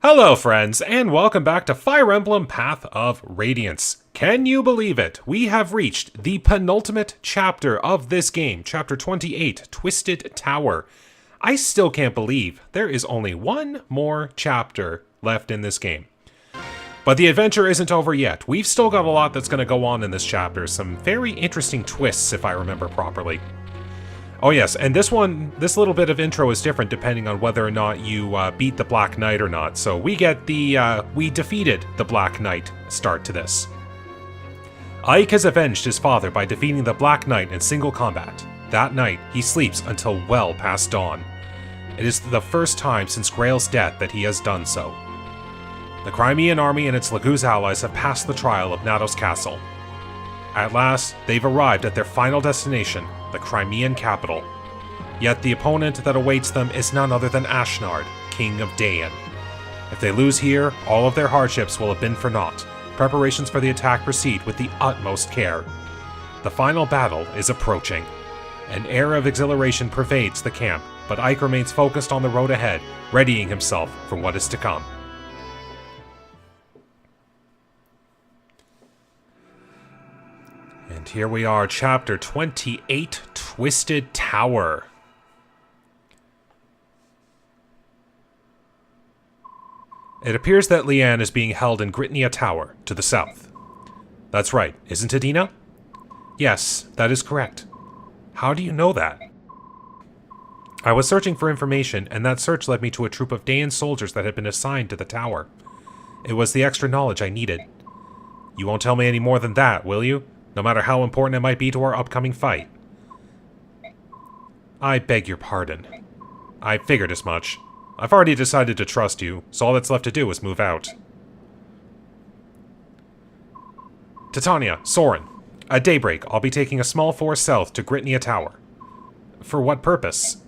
Hello friends, and welcome back to Fire Emblem Path of Radiance. Can you believe it? We have reached the penultimate chapter of this game, Chapter 28, Twisted Tower. I still can't believe there is only one more chapter left in this game. But the adventure isn't over yet. We've still got a lot that's going to go on in this chapter, some very interesting twists if I remember properly. Oh yes, and this little bit of intro is different depending on whether or not you beat the Black Knight or not. So we get the, we defeated the Black Knight start to this. Ike has avenged his father by defeating the Black Knight in single combat. That night, he sleeps until well past dawn. It is the first time since Grail's death that he has done so. The Crimean army and its laguz allies have passed the trial of Nados Castle. At last, they've arrived at their final destination, the Crimean capital. Yet the opponent that awaits them is none other than Ashnard, King of Dayan. If they lose here, all of their hardships will have been for naught. Preparations for the attack proceed with the utmost care. The final battle is approaching. An air of exhilaration pervades the camp, but Ike remains focused on the road ahead, readying himself for what is to come. And here we are, Chapter 28, Twisted Tower. It appears that Leanne is being held in Gritnia Tower, to the south. That's right, isn't it, Ina? Yes, that is correct. How do you know that? I was searching for information, and that search led me to a troop of Dayan soldiers that had been assigned to the tower. It was the extra knowledge I needed. You won't tell me any more than that, will you? No matter how important it might be to our upcoming fight. I beg your pardon. I figured as much. I've already decided to trust you, so all that's left to do is move out. Titania, Soren. At daybreak, I'll be taking a small force south to Gritnia Tower. For what purpose?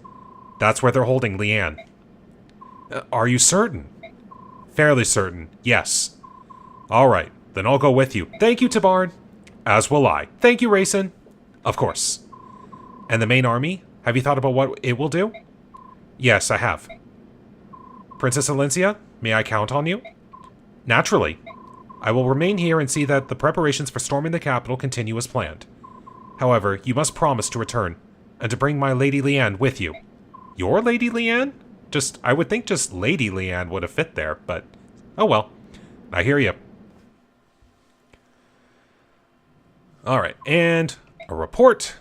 That's where they're holding Leanne. Are you certain? Fairly certain, yes. Alright, then I'll go with you. Thank you, Tibarn. As will I. Thank you, Reyson. Of course. And the main army? Have you thought about what it will do? Yes, I have. Princess Alencia, may I count on you? Naturally. I will remain here and see that the preparations for storming the capital continue as planned. However, you must promise to return, and to bring my Lady Leanne with you. Your Lady Leanne? I would think just Lady Leanne would have fit there, but oh well. I hear you. Alright, and a report.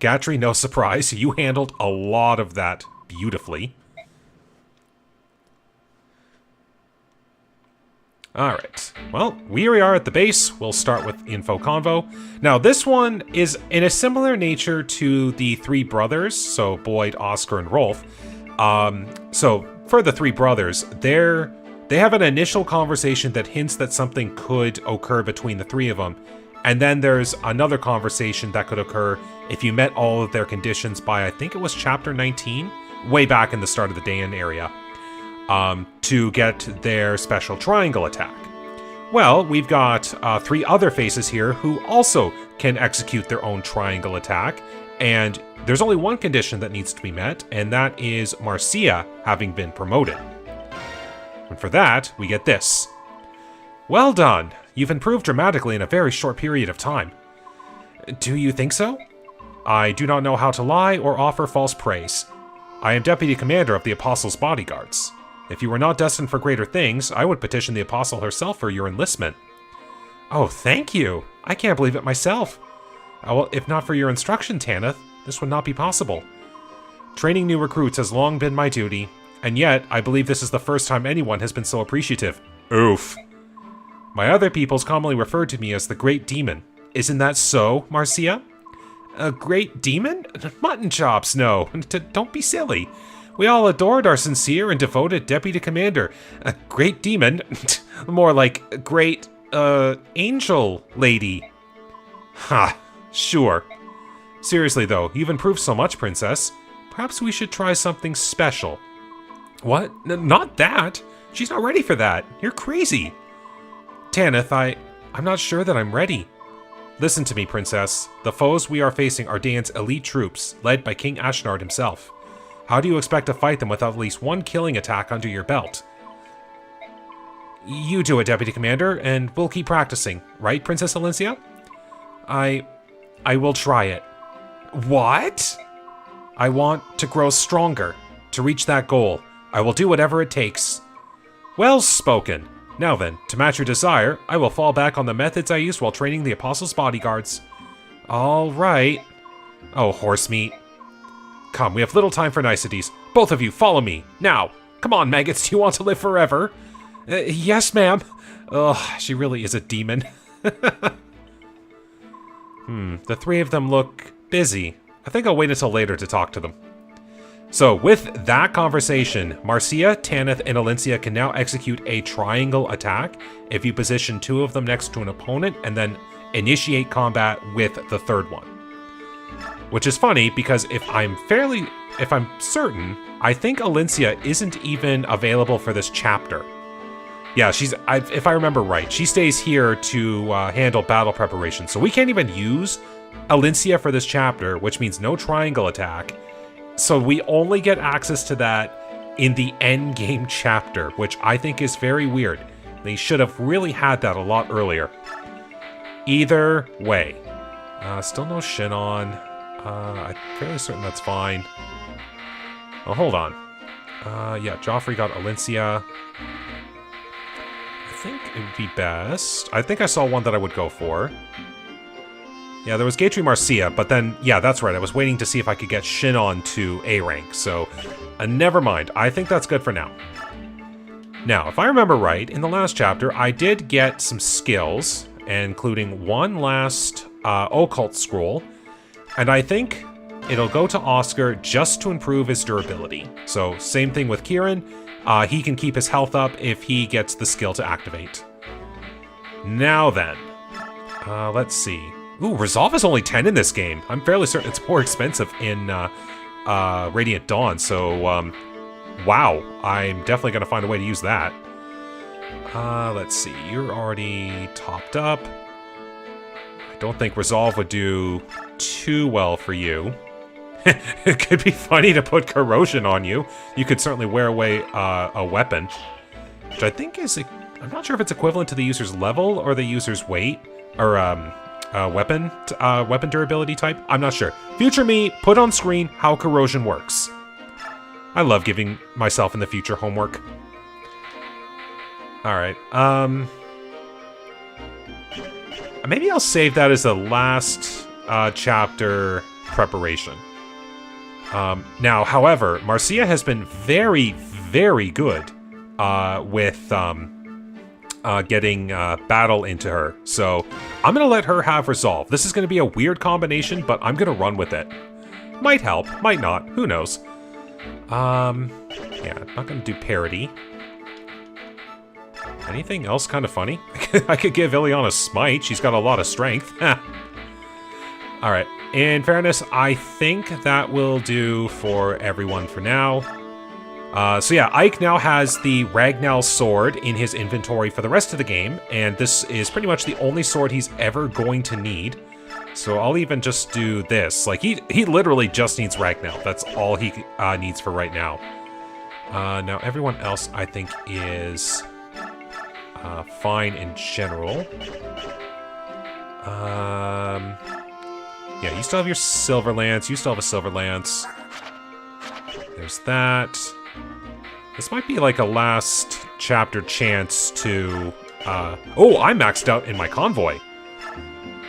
Gatry, no surprise, you handled a lot of that beautifully. Alright, well, here we are at the base. We'll start with Info Convo. Now, this one is in a similar nature to the three brothers, so Boyd, Oscar, and Rolf. So, for the three brothers, they have an initial conversation that hints that something could occur between the three of them. And then there's another conversation that could occur if you met all of their conditions by, I think it was Chapter 19, way back in the start of the Dayan area, to get their special triangle attack. Well, we've got three other faces here who also can execute their own triangle attack, and there's only one condition that needs to be met, and that is Marcia having been promoted. And for that, we get this. Well done! You've improved dramatically in a very short period of time. Do you think so? I do not know how to lie or offer false praise. I am Deputy Commander of the Apostle's Bodyguards. If you were not destined for greater things, I would petition the Apostle herself for your enlistment. Oh, thank you! I can't believe it myself. Well, if not for your instruction, Tanith, this would not be possible. Training new recruits has long been my duty, and yet I believe this is the first time anyone has been so appreciative. Oof. My other peoples commonly refer to me as the Great Demon. Isn't that so, Marcia? A Great Demon? Mutton chops, no. Don't be silly. We all adored our sincere and devoted Deputy Commander. A Great Demon? More like Great, Angel Lady. Ha, sure. Seriously though, you've improved so much, Princess. Perhaps we should try something special. What? Not that! She's not ready for that. You're crazy. Tanith, I'm not sure that I'm ready. Listen to me, Princess. The foes we are facing are Dayan's elite troops, led by King Ashnard himself. How do you expect to fight them without at least one killing attack under your belt? You do it, Deputy Commander, and we'll keep practicing. Right, Princess Alencia? I will try it. What? I want to grow stronger. To reach that goal, I will do whatever it takes. Well spoken. Now then, to match your desire, I will fall back on the methods I used while training the Apostles' bodyguards. All right. Oh, horse meat. Come, we have little time for niceties. Both of you, follow me, now. Come on, maggots, do you want to live forever? Yes, ma'am. Ugh, she really is a demon. The three of them look busy. I think I'll wait until later to talk to them. So, with that conversation, Marcia, Tanith, and Alencia can now execute a triangle attack if you position two of them next to an opponent and then initiate combat with the third one. Which is funny, because if I'm certain, I think Alencia isn't even available for this chapter. Yeah, if I remember right, she stays here to handle battle preparation, so we can't even use Alencia for this chapter, which means no triangle attack. So we only get access to that in the end game chapter, which I think is very weird. They should have really had that a lot earlier. Either way. Still no Shin on. I'm fairly certain that's fine. Oh, hold on. Yeah, Joffrey got Alencia. I think it would be best. I think I saw one that I would go for. Yeah, there was Gatry Marcia, but then, yeah, that's right. I was waiting to see if I could get Shin on to A rank, so never mind. I think that's good for now. Now, if I remember right, in the last chapter, I did get some skills, including one last occult scroll, and I think it'll go to Oscar just to improve his durability. So, same thing with Kieran. He can keep his health up if he gets the skill to activate. Now then, let's see. Ooh, Resolve is only 10 in this game. I'm fairly certain it's more expensive in Radiant Dawn, so, wow. I'm definitely going to find a way to use that. Let's see. You're already topped up. I don't think Resolve would do too well for you. It could be funny to put Corrosion on you. You could certainly wear away a weapon, which I think is... I'm not sure if it's equivalent to the user's level or the user's weight, or, weapon durability type. I'm not sure. Future me, put on screen how Corrosion works. I love giving myself in the future homework. Alright, maybe I'll save that as the last chapter preparation. Now, however, Marcia has been very, very good with getting battle into her. So I'm going to let her have Resolve. This is going to be a weird combination, but I'm going to run with it. Might help, might not, who knows. Yeah, not going to do Parody. Anything else kind of funny? I could give Ileana Smite. She's got a lot of strength. Alright, in fairness, I think that will do for everyone for now. So yeah, Ike now has the Ragnar sword in his inventory for the rest of the game, and this is pretty much the only sword he's ever going to need. So I'll even just do this. Like, he literally just needs Ragnar. That's all he needs for right now. Now, everyone else, I think, is fine in general. Yeah, you still have your Silver Lance. You still have a Silver Lance. There's that. This might be like a last chapter chance to... oh, I'm maxed out in my convoy.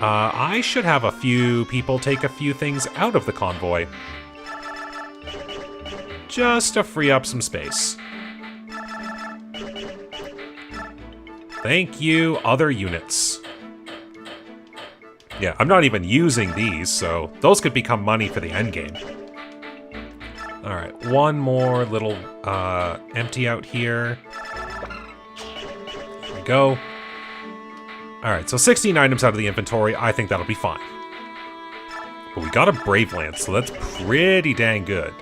I should have a few people take a few things out of the convoy. Just to free up some space. Thank you, other units. Yeah, I'm not even using these, so those could become money for the endgame. Alright, one more little empty out here. There we go. Alright, so 16 items out of the inventory. I think that'll be fine. But we got a Brave Lance, so that's pretty dang good.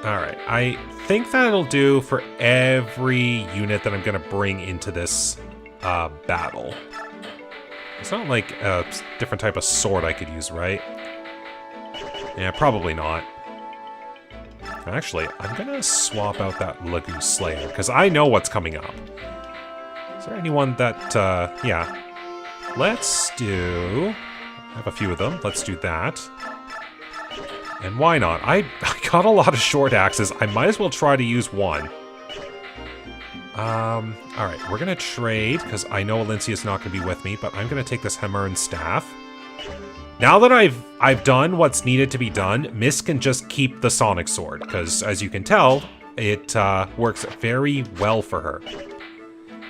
Alright, I think that'll do for every unit that I'm going to bring into this battle. It's not like a different type of sword I could use, right? Yeah, probably not. Actually, I'm gonna swap out that Laguz Slayer, because I know what's coming up. Is there anyone that, yeah. Let's do... I have a few of them. Let's do that. And why not? I got a lot of short axes. I might as well try to use one. Alright, we're gonna trade, because I know Alincia's not gonna be with me, but I'm gonna take this hammer and staff. Now that I've done what's needed to be done, Miss can just keep the Sonic Sword, because as you can tell, it works very well for her.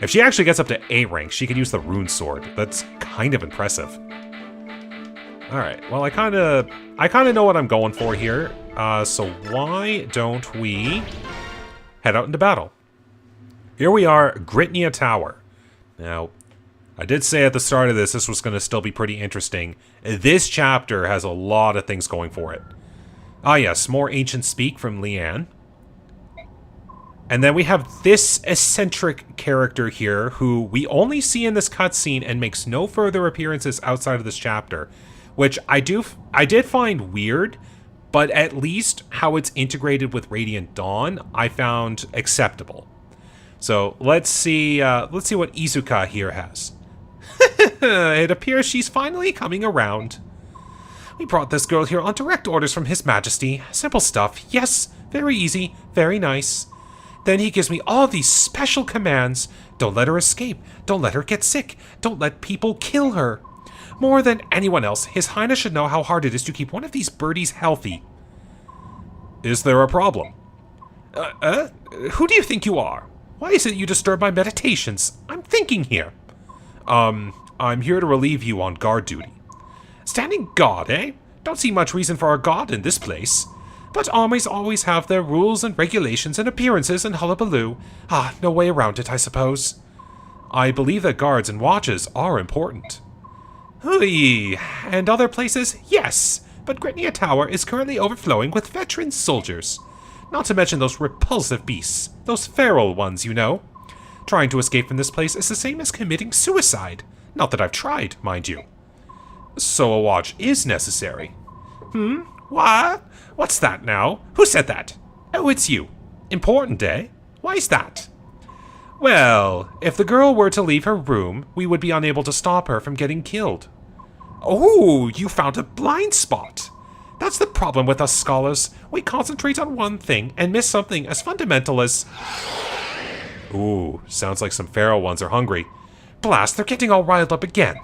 If she actually gets up to A rank, she could use the Rune Sword. That's kind of impressive. Alright, well I kinda know what I'm going for here, so why don't we head out into battle? Here we are, Gritnia Tower. Now, I did say at the start of this was going to still be pretty interesting. This chapter has a lot of things going for it. Ah yes, more ancient speak from Leanne. And then we have this eccentric character here who we only see in this cutscene and makes no further appearances outside of this chapter. Which I did find weird, but at least how it's integrated with Radiant Dawn I found acceptable. So let's see what Izuka here has. It appears she's finally coming around. We brought this girl here on direct orders from His Majesty. Simple stuff. Yes, very easy, very nice. Then he gives me all these special commands. Don't let her escape. Don't let her get sick. Don't let people kill her. More than anyone else, His Highness should know how hard it is to keep one of these birdies healthy. Is there a problem? Who do you think you are? Why is it you disturb my meditations? I'm thinking here. I'm here to relieve you on guard duty. Standing guard, eh? Don't see much reason for a guard in this place. But armies always have their rules and regulations and appearances and hullabaloo. Ah, no way around it, I suppose. I believe that guards and watches are important. Hui, and other places, yes. But Gritnia Tower is currently overflowing with veteran soldiers. Not to mention those repulsive beasts. Those feral ones, you know. Trying to escape from this place is the same as committing suicide. Not that I've tried, mind you. So a watch is necessary. What? What's that now? Who said that? Oh, it's you. Important, eh? Why's that? Well, if the girl were to leave her room, we would be unable to stop her from getting killed. Oh, you found a blind spot. That's the problem with us scholars. We concentrate on one thing and miss something as fundamental as... Ooh, sounds like some feral ones are hungry. Blast, they're getting all riled up again.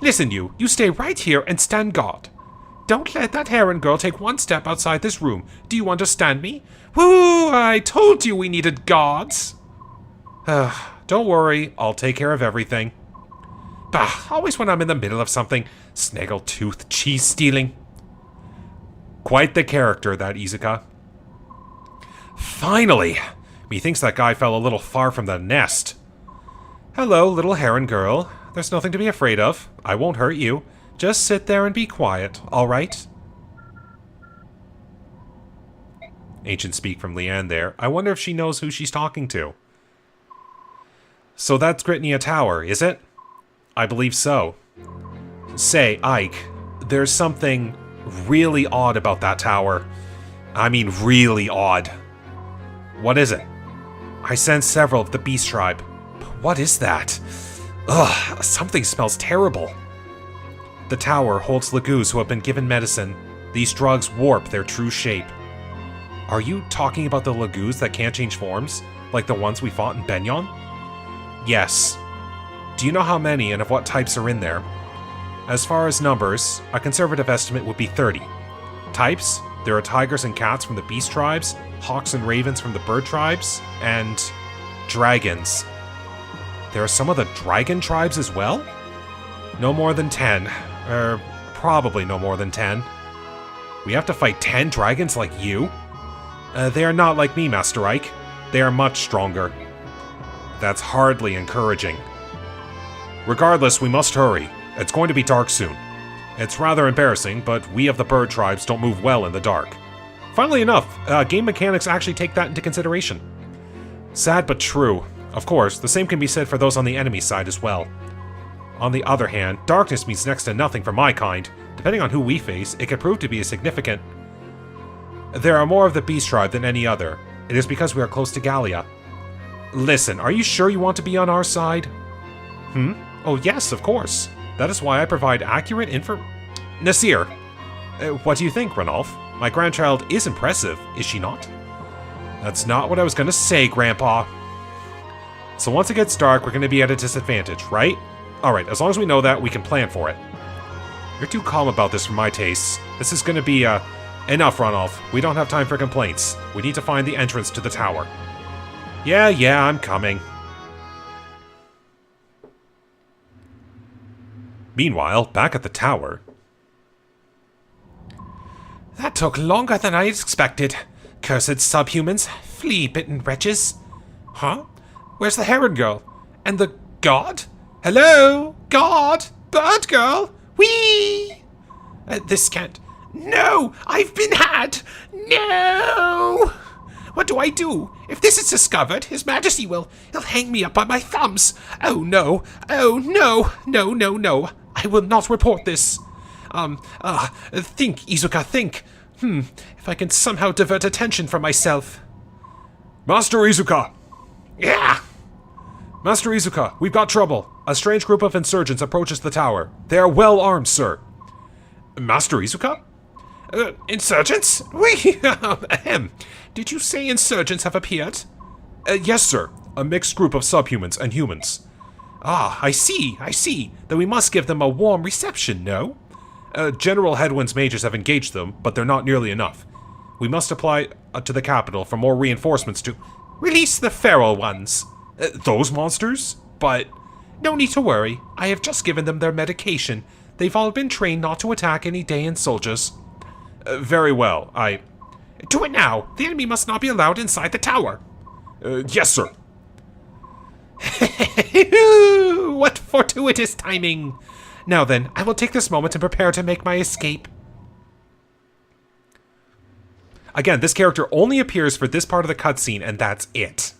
Listen, you stay right here and stand guard. Don't let that Heron girl take one step outside this room. Do you understand me? Woo, I told you we needed guards. Don't worry, I'll take care of everything. Bah, always when I'm in the middle of something. Snaggletooth cheese stealing. Quite the character, that Izuka. Finally! Methinks that guy fell a little far from the nest. Hello, little heron girl. There's nothing to be afraid of. I won't hurt you. Just sit there and be quiet, alright? Ancient speak from Leanne there. I wonder if she knows who she's talking to. So that's Gritnia Tower, is it? I believe so. Say, Ike, there's something really odd about that tower. I mean really odd. What is it? I sense several of the beast tribe. What is that? Ugh, something smells terrible. The tower holds laguz who have been given medicine. These drugs warp their true shape. Are you talking about the laguz that can't change forms? Like the ones we fought in Benyon? Yes. Do you know how many and of what types are in there? As far as numbers, a conservative estimate would be 30. Types? There are tigers and cats from the beast tribes, hawks and ravens from the bird tribes, and dragons. There are some of the dragon tribes as well? No more than 10. Probably no more than 10. We have to fight 10 dragons like you? They are not like me, Master Ike. They are much stronger. That's hardly encouraging. Regardless, we must hurry. It's going to be dark soon. It's rather embarrassing, but we of the bird tribes don't move well in the dark. Funnily enough, game mechanics actually take that into consideration. Sad but true. Of course, the same can be said for those on the enemy side as well. On the other hand, darkness means next to nothing for my kind. Depending on who we face, it could prove to be a significant... There are more of the beast tribe than any other. It is because we are close to Gallia. Listen, are you sure you want to be on our side? Oh yes, of course. That is why I provide accurate info... Nasir! What do you think, Ranulf? My grandchild is impressive, is she not? That's not what I was gonna say, Grandpa. So once it gets dark, we're gonna be at a disadvantage, right? Alright, as long as we know that, we can plan for it. You're too calm about this for my tastes. This is gonna be, enough, Ranulf. We don't have time for complaints. We need to find the entrance to the tower. Yeah, I'm coming. Meanwhile, back at the tower... That took longer than I expected. Cursed subhumans. Flea-bitten wretches. Huh? Where's the heron girl? And the god? Hello? God? Bird girl? Whee! This can't... No! I've been had! No! What do I do? If this is discovered, His Majesty he'll hang me up by my thumbs. Oh no! Oh no! No! I will not report this. Think, Izuka, think. If I can somehow divert attention from myself. Master Izuka! Yeah! Master Izuka, we've got trouble. A strange group of insurgents approaches the tower. They are well armed, sir. Master Izuka? Insurgents? Did you say insurgents have appeared? Yes, sir. A mixed group of subhumans and humans. Ah, I see. Then we must give them a warm reception, no? General Headwind's mages have engaged them, but they're not nearly enough. We must apply to the capital for more reinforcements to... Release the feral ones. Those monsters? But... No need to worry. I have just given them their medication. They've all been trained not to attack any Dayan soldiers. Very well. Do it now. The enemy must not be allowed inside the tower. Yes, sir. What fortuitous timing. Now then, I will take this moment and prepare to make my escape. Again, this character only appears for this part of the cutscene, and that's it.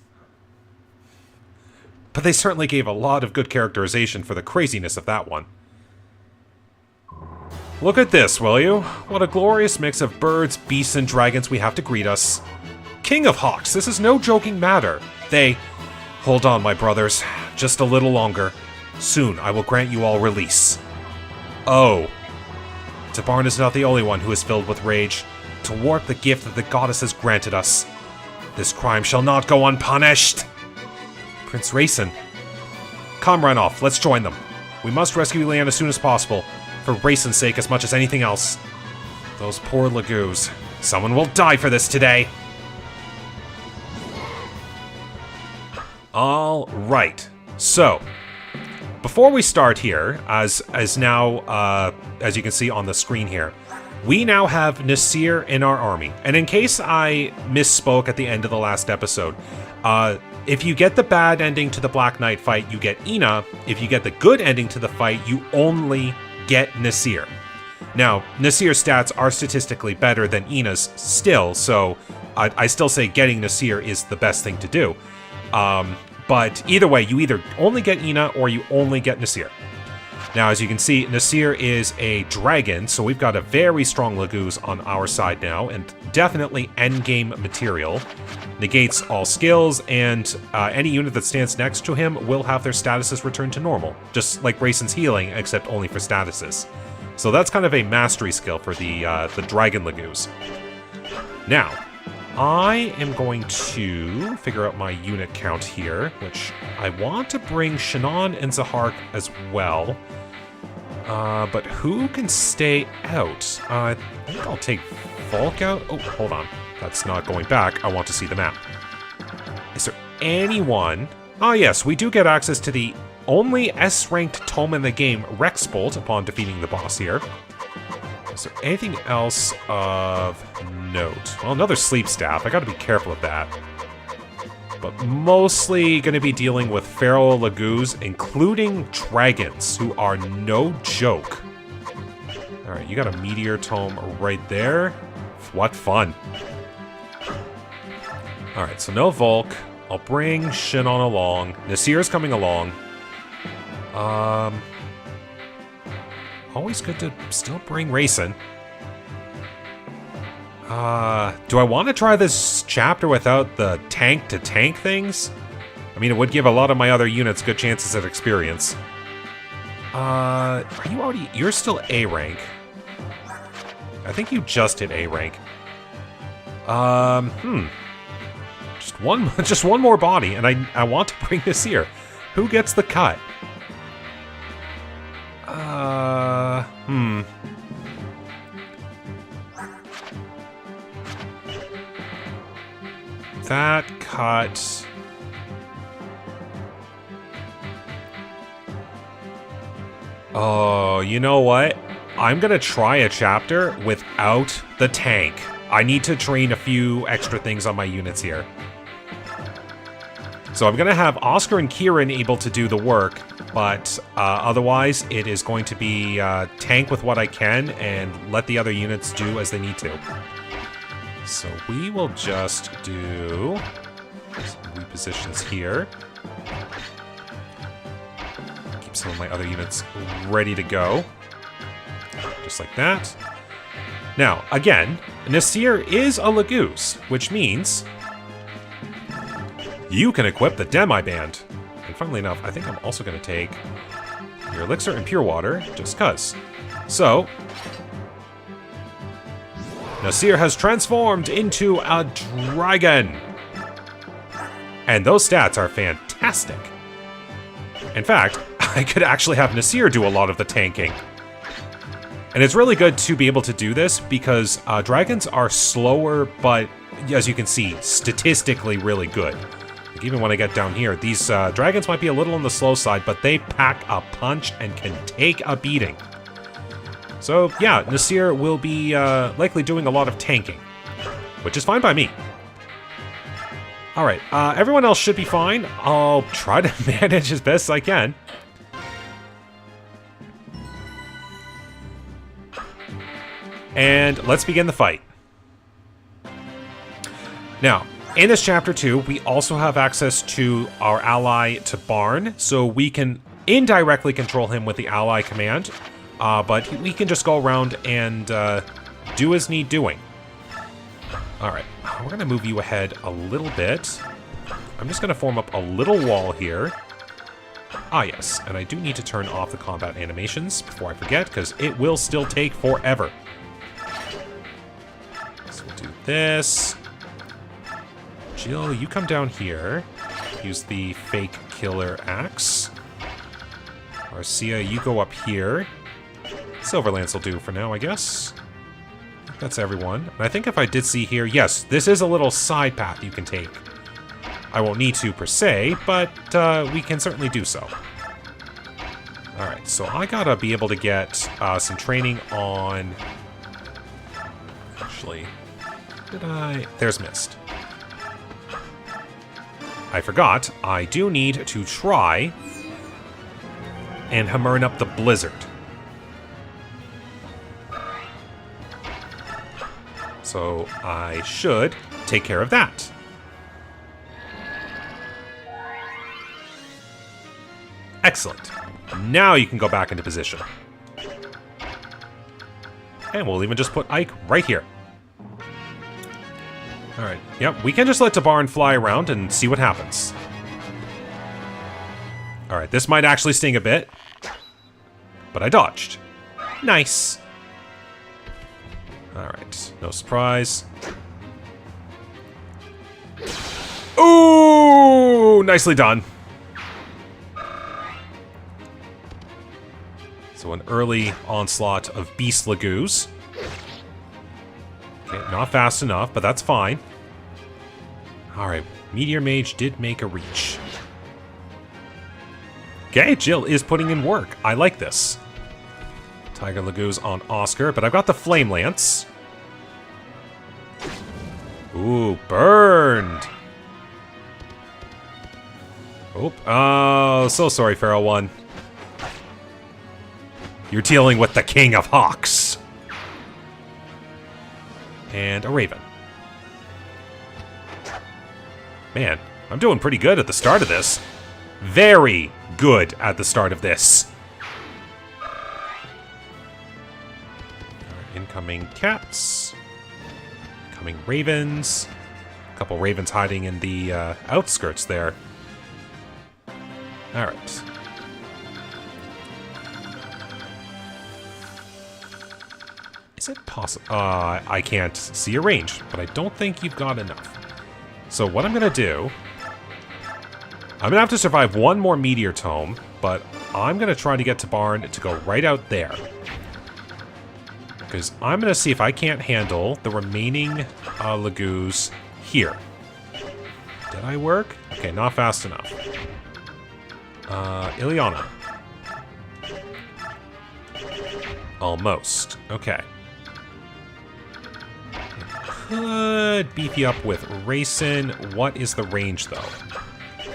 But they certainly gave a lot of good characterization for the craziness of that one. Look at this, will you? What a glorious mix of birds, beasts, and dragons we have to greet us. King of Hawks, this is no joking matter. Hold on, my brothers. Just a little longer. Soon, I will grant you all release. Oh. Tibarn is not the only one who is filled with rage. To warp the gift that the goddess has granted us. This crime shall not go unpunished. Prince Reyson. Come, Ranulf, let's join them. We must rescue Leanne as soon as possible. For Reyson's sake as much as anything else. Those poor laguz. Someone will die for this today. Alright. So, before we start here, as you can see on the screen here, we now have Nasir in our army. And in case I misspoke at the end of the last episode, if you get the bad ending to the Black Knight fight, you get Ina. If you get the good ending to the fight, you only get Nasir. Now, Nasir's stats are statistically better than Ina's still, so I still say getting Nasir is the best thing to do. But either way, you either only get Ina or you only get Nasir. Now, as you can see, Nasir is a dragon, so we've got a very strong laguz on our side now, and definitely endgame material. Negates all skills, and any unit that stands next to him will have their statuses returned to normal. Just like Reyson's healing, except only for statuses. So that's kind of a mastery skill for the dragon laguz. Now, I am going to figure out my unit count here, which I want to bring Shannon and Zahark as well. But who can stay out? I think I'll take Volk out. Oh, hold on. That's not going back. I want to see the map. Is there anyone? Ah, yes, we do get access to the only S-ranked tome in the game, Rexbolt, upon defeating the boss here. Is there anything else of note? Well, another sleep staff. I gotta be careful of that. But mostly gonna be dealing with feral laguz, including dragons, who are no joke. Alright, you got a meteor tome right there. What fun. Alright, so no Volk. I'll bring Shannon along. Nasir's coming along. Always good to still bring Reyson. Do I want to try this chapter without the tank-to-tank things? I mean, it would give a lot of my other units good chances at experience. Are you already... You're still A rank. I think you just hit A rank. Just one more body, and I want to bring this here. Who gets the cut? That cut... Oh, you know what? I'm gonna try a chapter without the tank. I need to train a few extra things on my units here. So I'm gonna have Oscar and Kieran able to do the work, but otherwise it is going to be tank with what I can and let the other units do as they need to. So we will just do some repositions here. Keep some of my other units ready to go. Just like that. Now, again, Nasir is a laguz, which means you can equip the Demi-Band. And funnily enough, I think I'm also going to take your Elixir and Pure Water, just cuz. So, Nasir has transformed into a dragon. And those stats are fantastic. In fact, I could actually have Nasir do a lot of the tanking. And it's really good to be able to do this because dragons are slower, but as you can see, statistically really good. Like even when I get down here, these dragons might be a little on the slow side, but they pack a punch and can take a beating. So yeah, Nasir will be likely doing a lot of tanking, which is fine by me. Alright, everyone else should be fine. I'll try to manage as best as I can. And let's begin the fight. Now, in this chapter 2, we also have access to our ally Tibarn, so we can indirectly control him with the ally command, but we can just go around and do as need doing. Alright, we're going to move you ahead a little bit. I'm just going to form up a little wall here. Ah, yes, and I do need to turn off the combat animations before I forget, because it will still take forever. So we'll do this. Jill, you come down here. Use the fake killer axe. Marcia, you go up here. Silverlance will do for now, I guess. That's everyone. And I think if I did see here, yes, this is a little side path you can take. I won't need to per se, but we can certainly do so. Alright, so I gotta be able to get some training on... Actually, did I... There's Mist. I forgot, I do need to try and hammering up the Blizzard. So I should take care of that. Excellent. Now you can go back into position. And we'll even just put Ike right here. Alright, yep, we can just let Tibarn fly around and see what happens. Alright, this might actually sting a bit. But I dodged. Nice. Alright, no surprise. Ooh, nicely done. So an early onslaught of Beast Laguz. Okay, not fast enough, but that's fine. Alright, Meteor Mage did make a reach. Okay, Jill is putting in work. I like this. Tiger Laguz on Oscar, but I've got the Flame Lance. Ooh, burned. Oh, so sorry, Feral One. You're dealing with the King of Hawks. And a Raven. Man, I'm doing pretty good at the start of this. Very good at the start of this. Incoming cats. Incoming ravens. A couple ravens hiding in the outskirts there. Alright. Is it possible? I can't see your range, but I don't think you've got enough. So what I'm going to do... I'm going to have to survive one more meteor tome, but I'm going to try to get Tibarn to go right out there. Because I'm going to see if I can't handle the remaining laguz here. Did I work? Okay, not fast enough. Ileana. Almost. Okay. Could beef you up with Reyson. What is the range, though?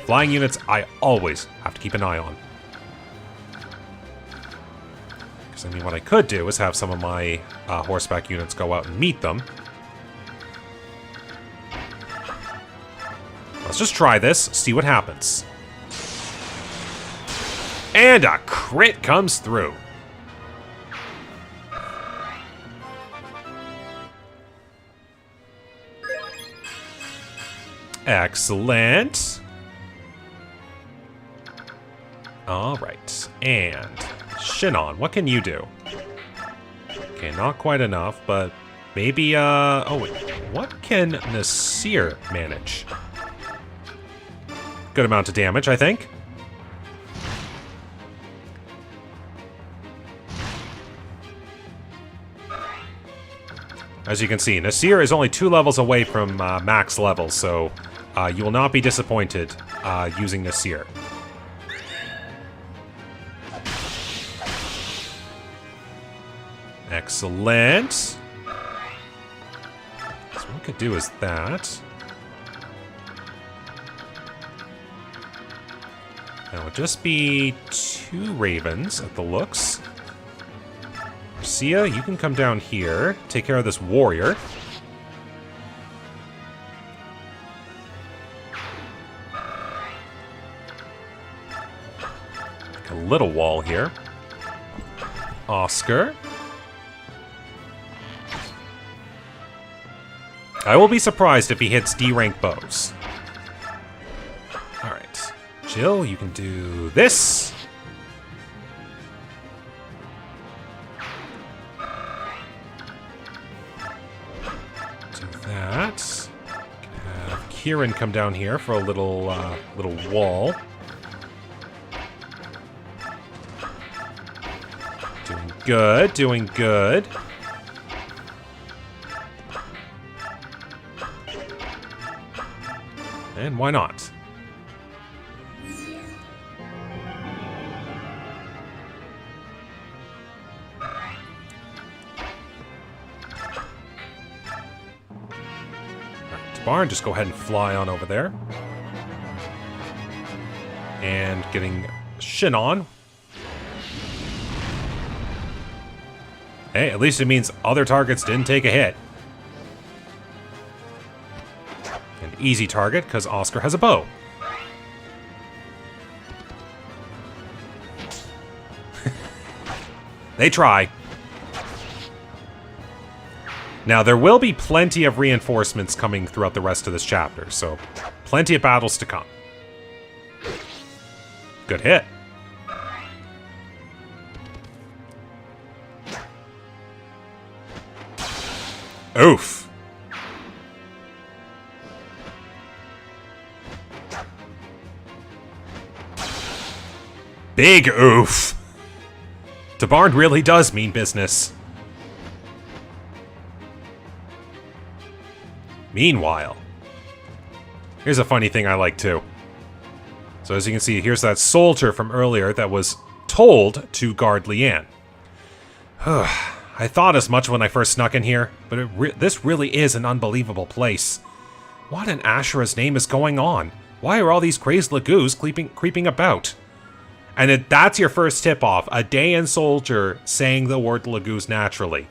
Flying units, I always have to keep an eye on. Because, I mean, what I could do is have some of my horseback units go out and meet them. Let's just try this, see what happens. And a crit comes through. Excellent. Alright. And Shinon, what can you do? Okay, not quite enough, but maybe, oh wait. What can Nasir manage? Good amount of damage, I think. As you can see, Nasir is only 2 levels away from max level, so you will not be disappointed using Nasir. Excellent. So what we could do is that. That would just be 2 ravens at the looks. Sia, you can come down here, take care of this warrior. Make a little wall here. Oscar. I will be surprised if he hits D-rank bows. Alright. Jill, you can do this. That. Have Kieran come down here for a little wall. Doing good, doing good. And why not? Barn, just go ahead and fly on over there. And getting Shinon. Hey, at least it means other targets didn't take a hit. An easy target, because Oscar has a bow. They try. Now, there will be plenty of reinforcements coming throughout the rest of this chapter, so plenty of battles to come. Good hit. Oof. Big oof. Tibarn really does mean business. Meanwhile, here's a funny thing I like too. So as you can see, here's that soldier from earlier that was told to guard Leanne. I thought as much when I first snuck in here, but this really is an unbelievable place. What in Ashura's name is going on? Why are all these crazed laguz creeping about? And that's your first tip-off, a Dayan soldier saying the word laguz naturally.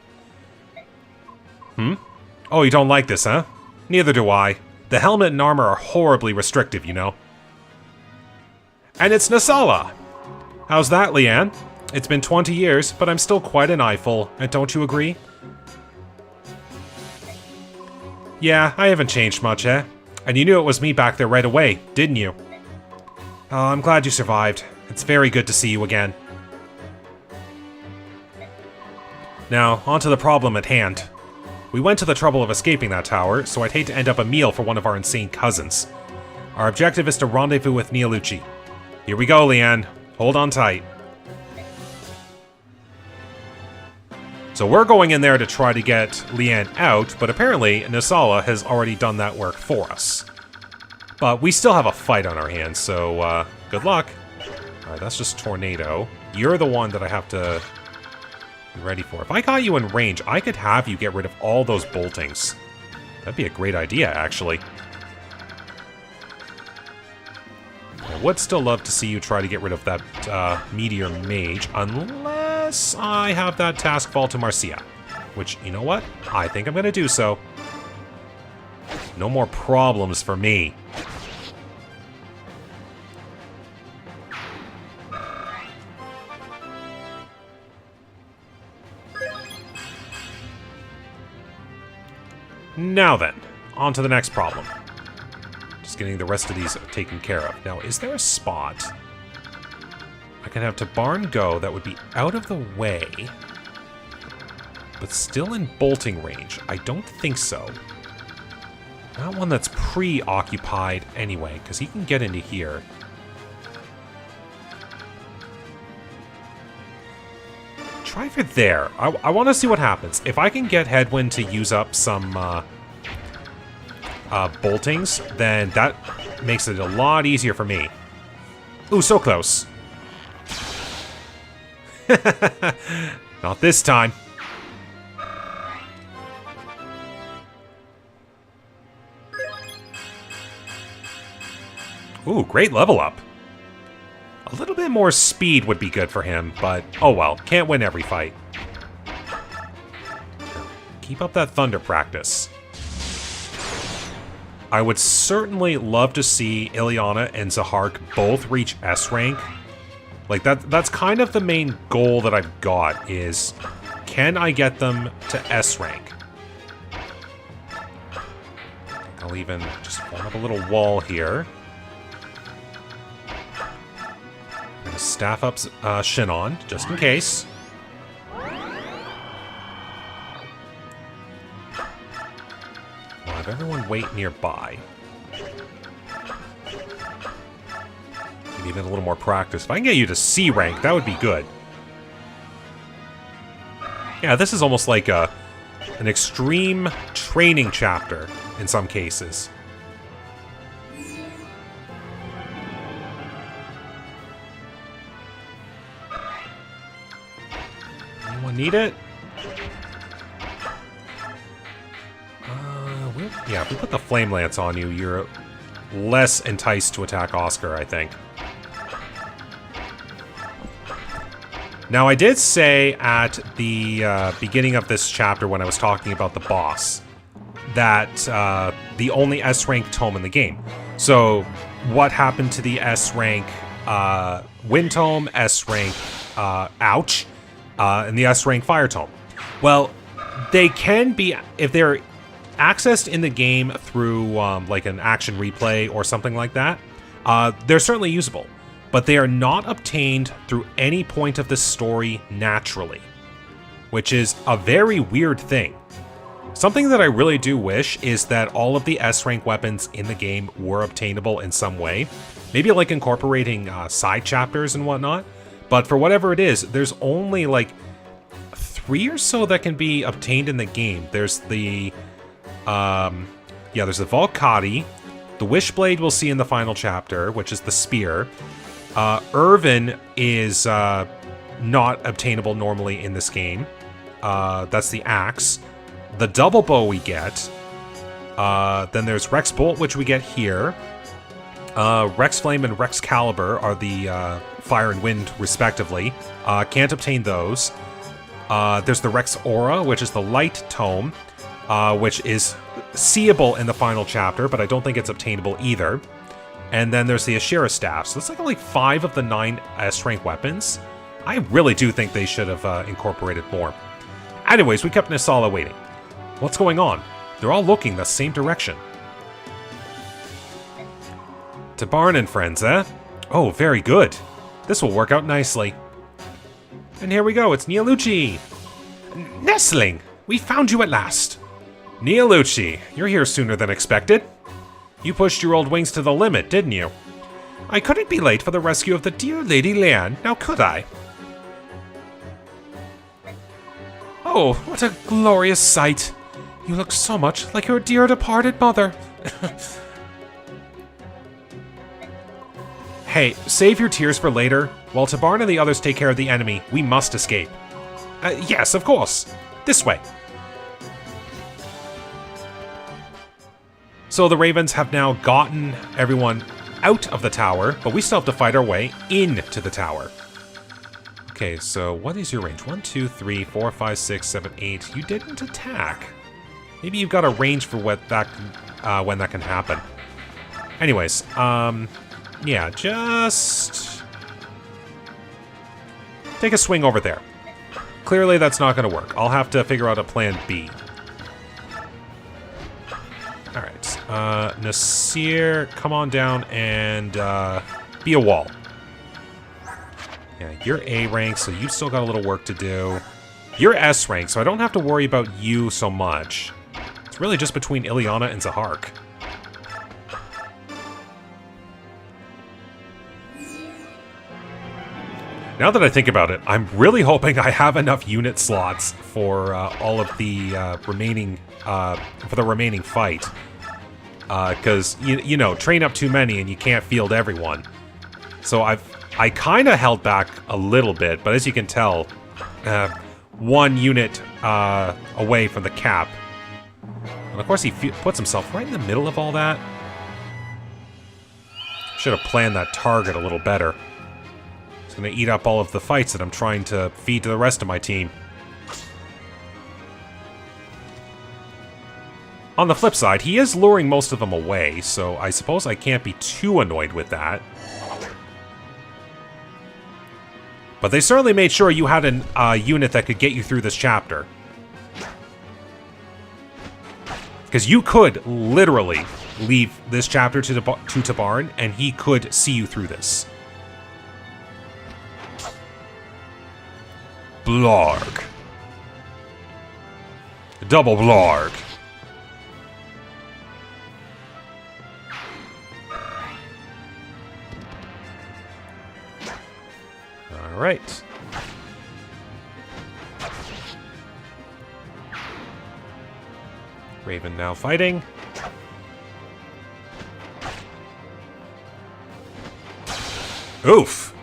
Oh, you don't like this, huh? Neither do I. The helmet and armor are horribly restrictive, you know. And it's Nasala! How's that, Leanne? It's been 20 years, but I'm still quite an eyeful, and don't you agree? Yeah, I haven't changed much, eh? And you knew it was me back there right away, didn't you? Oh, I'm glad you survived. It's very good to see you again. Now, on to the problem at hand. We went to the trouble of escaping that tower, so I'd hate to end up a meal for one of our insane cousins. Our objective is to rendezvous with Nialuchi. Here we go, Leanne. Hold on tight. So we're going in there to try to get Leanne out, but apparently Nisala has already done that work for us. But we still have a fight on our hands, so good luck. Alright, that's just Tornado. You're the one that I have to be ready for. If I got you in range, I could have you get rid of all those boltings. That'd be a great idea, actually. I would still love to see you try to get rid of that Meteor Mage, unless I have that task fall to Marcia. Which, you know what? I think I'm going to do so. No more problems for me. Now then, on to the next problem. Just getting the rest of these taken care of. Now, is there a spot I can have Tibarn go that would be out of the way, but still in bolting range? I don't think so. Not one that's preoccupied anyway, because he can get into here. Try for there. I want to see what happens. If I can get Headwind to use up some boltings, then that makes it a lot easier for me. Ooh, so close. Not this time. Ooh, great level up. A little bit more speed would be good for him, but oh well, can't win every fight. Keep up that thunder practice. I would certainly love to see Ileana and Zahark both reach S rank. Like that's kind of the main goal that I've got is, can I get them to S rank? I'll even just form up a little wall here. Staff up Shinon, just in case. I'll have everyone wait nearby. Need even a little more practice. If I can get you to C rank, that would be good. Yeah, this is almost like an extreme training chapter in some cases. Need it? Yeah, if we put the Flame Lance on you, you're less enticed to attack Oscar, I think. Now, I did say at the beginning of this chapter when I was talking about the boss that the only S-rank tome in the game. So, what happened to the S-rank Wind Tome, S-rank Ouch, and the S-rank Fire Tome? Well, they can be, if they're accessed in the game through like an action replay or something like that, they're certainly usable, but they are not obtained through any point of the story naturally, which is a very weird thing. Something that I really do wish is that all of the S-rank weapons in the game were obtainable in some way, maybe like incorporating side chapters and whatnot. But for whatever it is, there's only like 3 or so that can be obtained in the game. There's the, there's the Volcati, the Wishblade we'll see in the final chapter, which is the spear. Irvin is not obtainable normally in this game. That's the axe. The double bow we get. Then there's Rex Bolt, which we get here. Rex Flame and Rex Caliber are the Fire and Wind, respectively. Can't obtain those. There's the Rex Aura, which is the Light Tome, which is seeable in the final chapter, but I don't think it's obtainable either. And then there's the Ashira Staff. So it's like 5 of the 9 S-rank weapons. I really do think they should have incorporated more. Anyways, we kept Nisala waiting. What's going on? They're all looking the same direction. Tibarn and friends, eh? Oh, very good. This will work out nicely. And here we go, it's Neolucci! Nestling! We found you at last! Neolucci, you're here sooner than expected. You pushed your old wings to the limit, didn't you? I couldn't be late for the rescue of the dear Lady Leanne, now could I? Oh, what a glorious sight! You look so much like your dear departed mother. Hey, save your tears for later. While Tibarn and the others take care of the enemy, we must escape. Yes, of course. This way. So the Ravens have now gotten everyone out of the tower, but we still have to fight our way into the tower. Okay, so what is your range? 1, 2, 3, 4, 5, 6, 7, 8. You didn't attack. Maybe you've got a range for what that when that can happen. Anyways, yeah, just take a swing over there. Clearly that's not going to work. I'll have to figure out a plan B. Alright, Nasir, come on down and be a wall. Yeah, you're A rank, so you've still got a little work to do. You're S rank, so I don't have to worry about you so much. It's really just between Ileana and Zahark. Now that I think about it, I'm really hoping I have enough unit slots for all of the remaining fight. Because you know, train up too many and you can't field everyone. So I kind of held back a little bit, but as you can tell, one unit away from the cap. And of course, he puts himself right in the middle of all that. Should have planned that target a little better. It's going to eat up all of the fights that I'm trying to feed to the rest of my team. On the flip side, he is luring most of them away, so I suppose I can't be too annoyed with that. But they certainly made sure you had a unit that could get you through this chapter. Because you could literally leave this chapter to Tibarn, and he could see you through this. Blarg. Double Blarg. All right. Raven now fighting. Oof.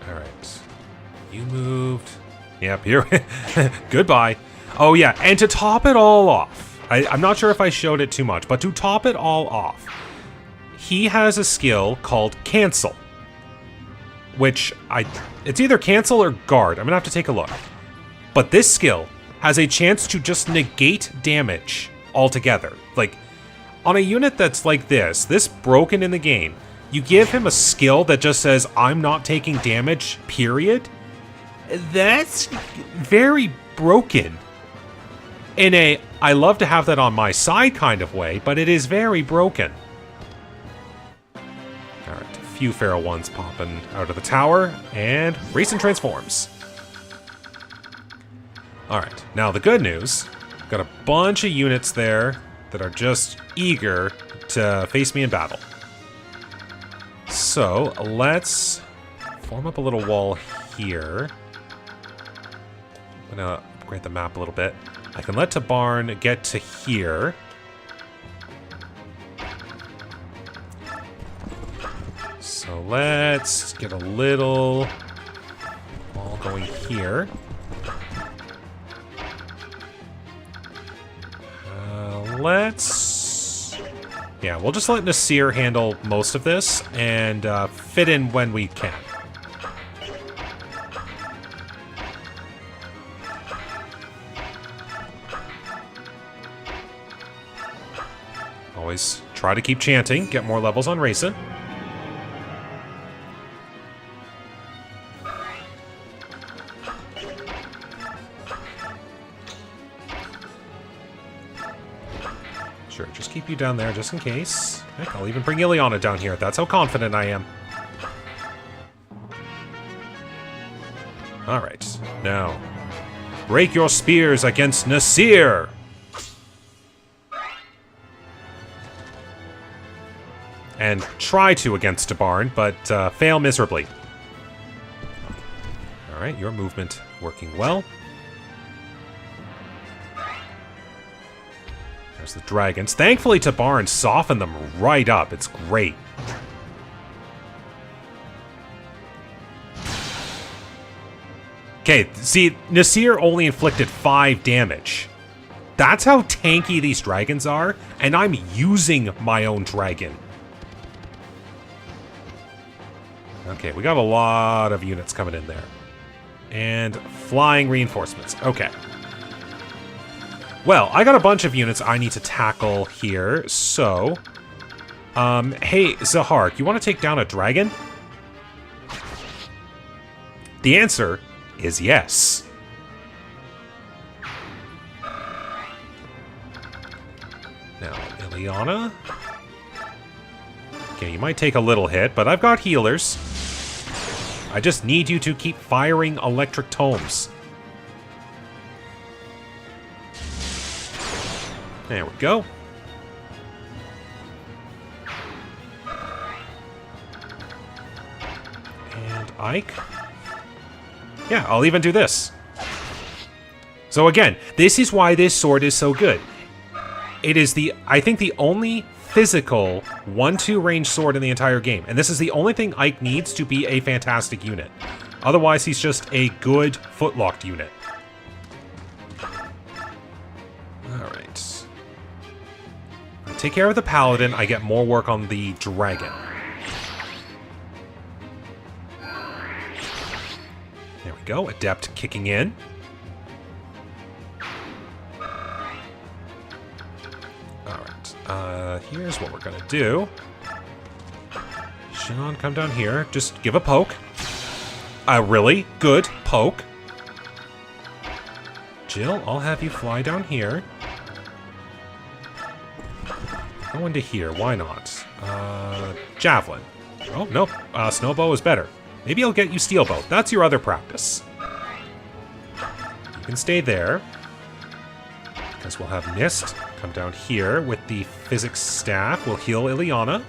All right. You moved. Yep, here. Goodbye. Oh, yeah, and to top it all off, I'm not sure if I showed it too much, but to top it all off, he has a skill called Cancel, which it's either Cancel or Guard. I'm going to have to take a look. But this skill has a chance to just negate damage altogether. Like, on a unit that's like this broken in the game, you give him a skill that just says, I'm not taking damage, period. That's very broken. In a, I love to have that on my side kind of way, but it is very broken. Alright, a few feral ones popping out of the tower, and Reyson transforms. Alright, now the good news, got a bunch of units there that are just eager to face me in battle. So, let's form up a little wall here. I'm gonna upgrade the map a little bit. I can let Tibarn get to here. So let's get a little wall going here. Yeah, we'll just let Nasir handle most of this and fit in when we can. Always try to keep chanting, get more levels on Reyson. keep you down there just in case. Heck, I'll even bring Ileana down here. That's how confident I am. Alright, now. Break your spears against Nasir! And try to against Tibarn, but fail miserably. Alright, your movement working well. There's the dragons. Thankfully, Tibarn softened them right up. It's great. Okay, see, Nasir only inflicted 5 damage. That's how tanky these dragons are, and I'm using my own dragon. Okay, we got a lot of units coming in there. And flying reinforcements. Okay. Well, I got a bunch of units I need to tackle here, so... hey, Zahark, you want to take down a dragon? The answer is yes. Now, Ileana. Okay, you might take a little hit, but I've got healers. I just need you to keep firing electric tomes. There we go. And Ike. Yeah, I'll even do this. So again, this is why this sword is so good. It is I think the only physical 1-2 range sword in the entire game. And this is the only thing Ike needs to be a fantastic unit. Otherwise, he's just a good footlocked unit. Alright. Take care of the paladin, I get more work on the dragon. There we go, adept kicking in. Here's what we're gonna do. Sean, come down here. Just give a poke. A really good poke. Jill, I'll have you fly down here. Go into here. Why not? Javelin. Oh, nope. Snowbow is better. Maybe I'll get you Steelbow. That's your other practice. You can stay there. Because we'll have Mist come down here with the physics staff. We'll heal Ileana.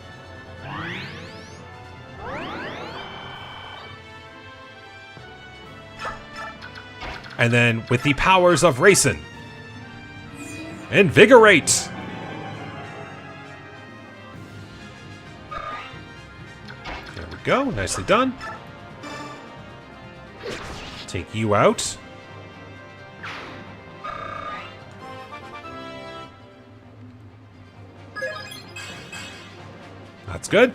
And then with the powers of Reyson. Invigorate! There we go. Nicely done. Take you out. That's good.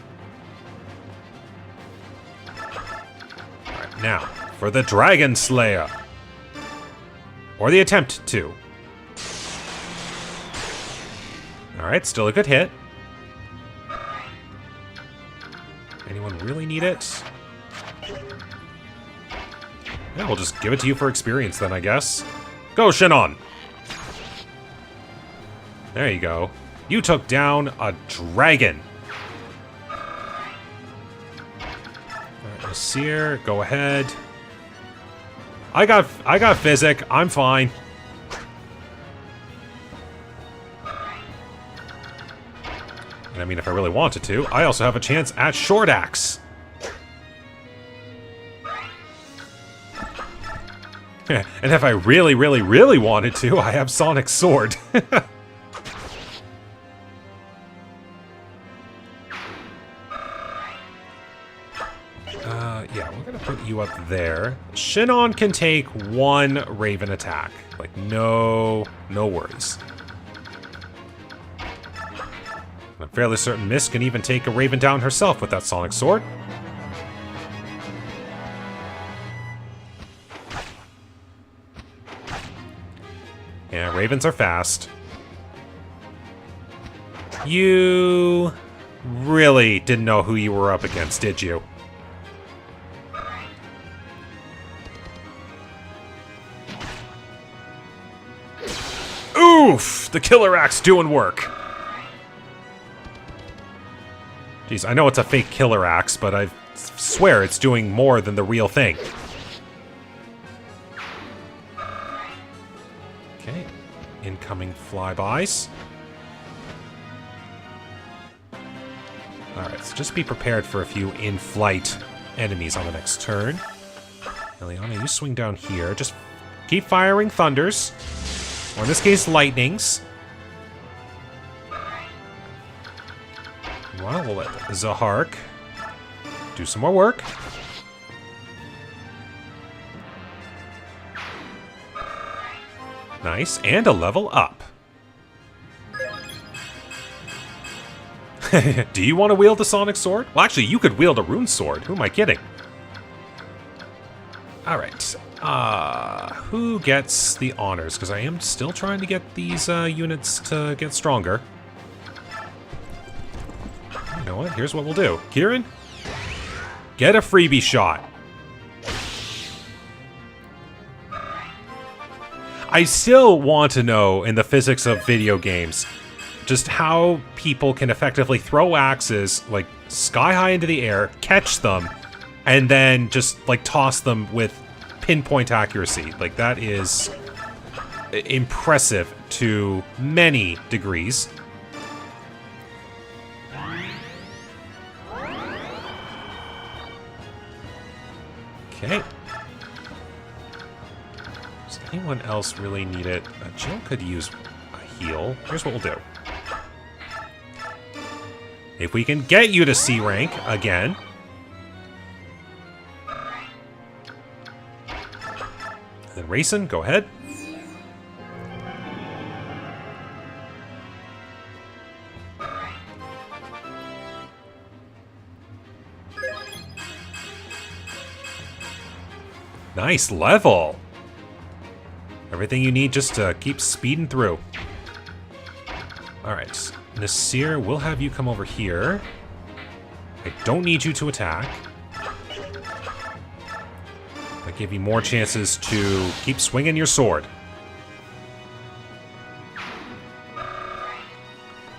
Alright, now, for the Dragon Slayer. Or the attempt to. Alright, still a good hit. Anyone really need it? Yeah, we'll just give it to you for experience then, I guess. Go, Shannon! There you go. You took down a dragon. Seer, go ahead. I got Physic. I'm fine. And I mean, if I really wanted to, I also have a chance at Short Axe. And if I really, really, really wanted to, I have Sonic Sword. Yeah, we're gonna put you up there. Shinon can take 1 Raven attack. Like, no worries. I'm fairly certain Mist can even take a Raven down herself with that Sonic Sword. Yeah, Ravens are fast. You really didn't know who you were up against, did you? Oof! The Killer Axe doing work. Jeez, I know it's a fake killer axe, but I swear it's doing more than the real thing. Okay. Incoming flybys. Alright, so just be prepared for a few in-flight enemies on the next turn. Eliana, you swing down here. Just keep firing thunders. Or in this case, lightnings. Well, we'll let Zahark do some more work. Nice, and a level up. Do you want to wield the Sonic Sword? Well, actually, you could wield a Rune Sword. Who am I kidding? Alright. Who gets the honors? Because I am still trying to get these units to get stronger. You know what? Here's what we'll do. Kieran, get a freebie shot. I still want to know, in the physics of video games, just how people can effectively throw axes, like, sky high into the air, catch them, and then just, like, toss them with pinpoint accuracy. Like, that is impressive to many degrees. Okay. Does anyone else really need it? Jill could use a heal. Here's what we'll do. If we can get you to C rank again. Then Reyson, go ahead. Nice level. Everything you need just to keep speeding through. Alright. Nasir, we'll have you come over here. I don't need you to attack. I give you more chances to keep swinging your sword.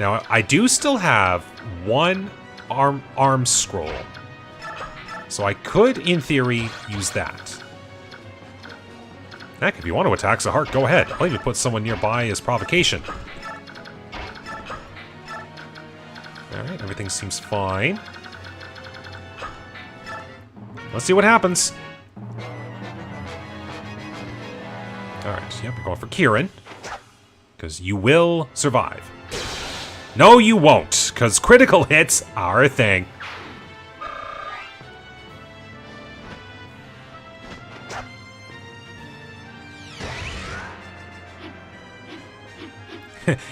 Now, I do still have one arm scroll. So I could, in theory, use that. Heck, if you want to attack Zahark, go ahead. I'll even put someone nearby as provocation. Alright, everything seems fine. Let's see what happens. Alright, yep, we're going for Kieran. Because you will survive. No, you won't, because critical hits are a thing.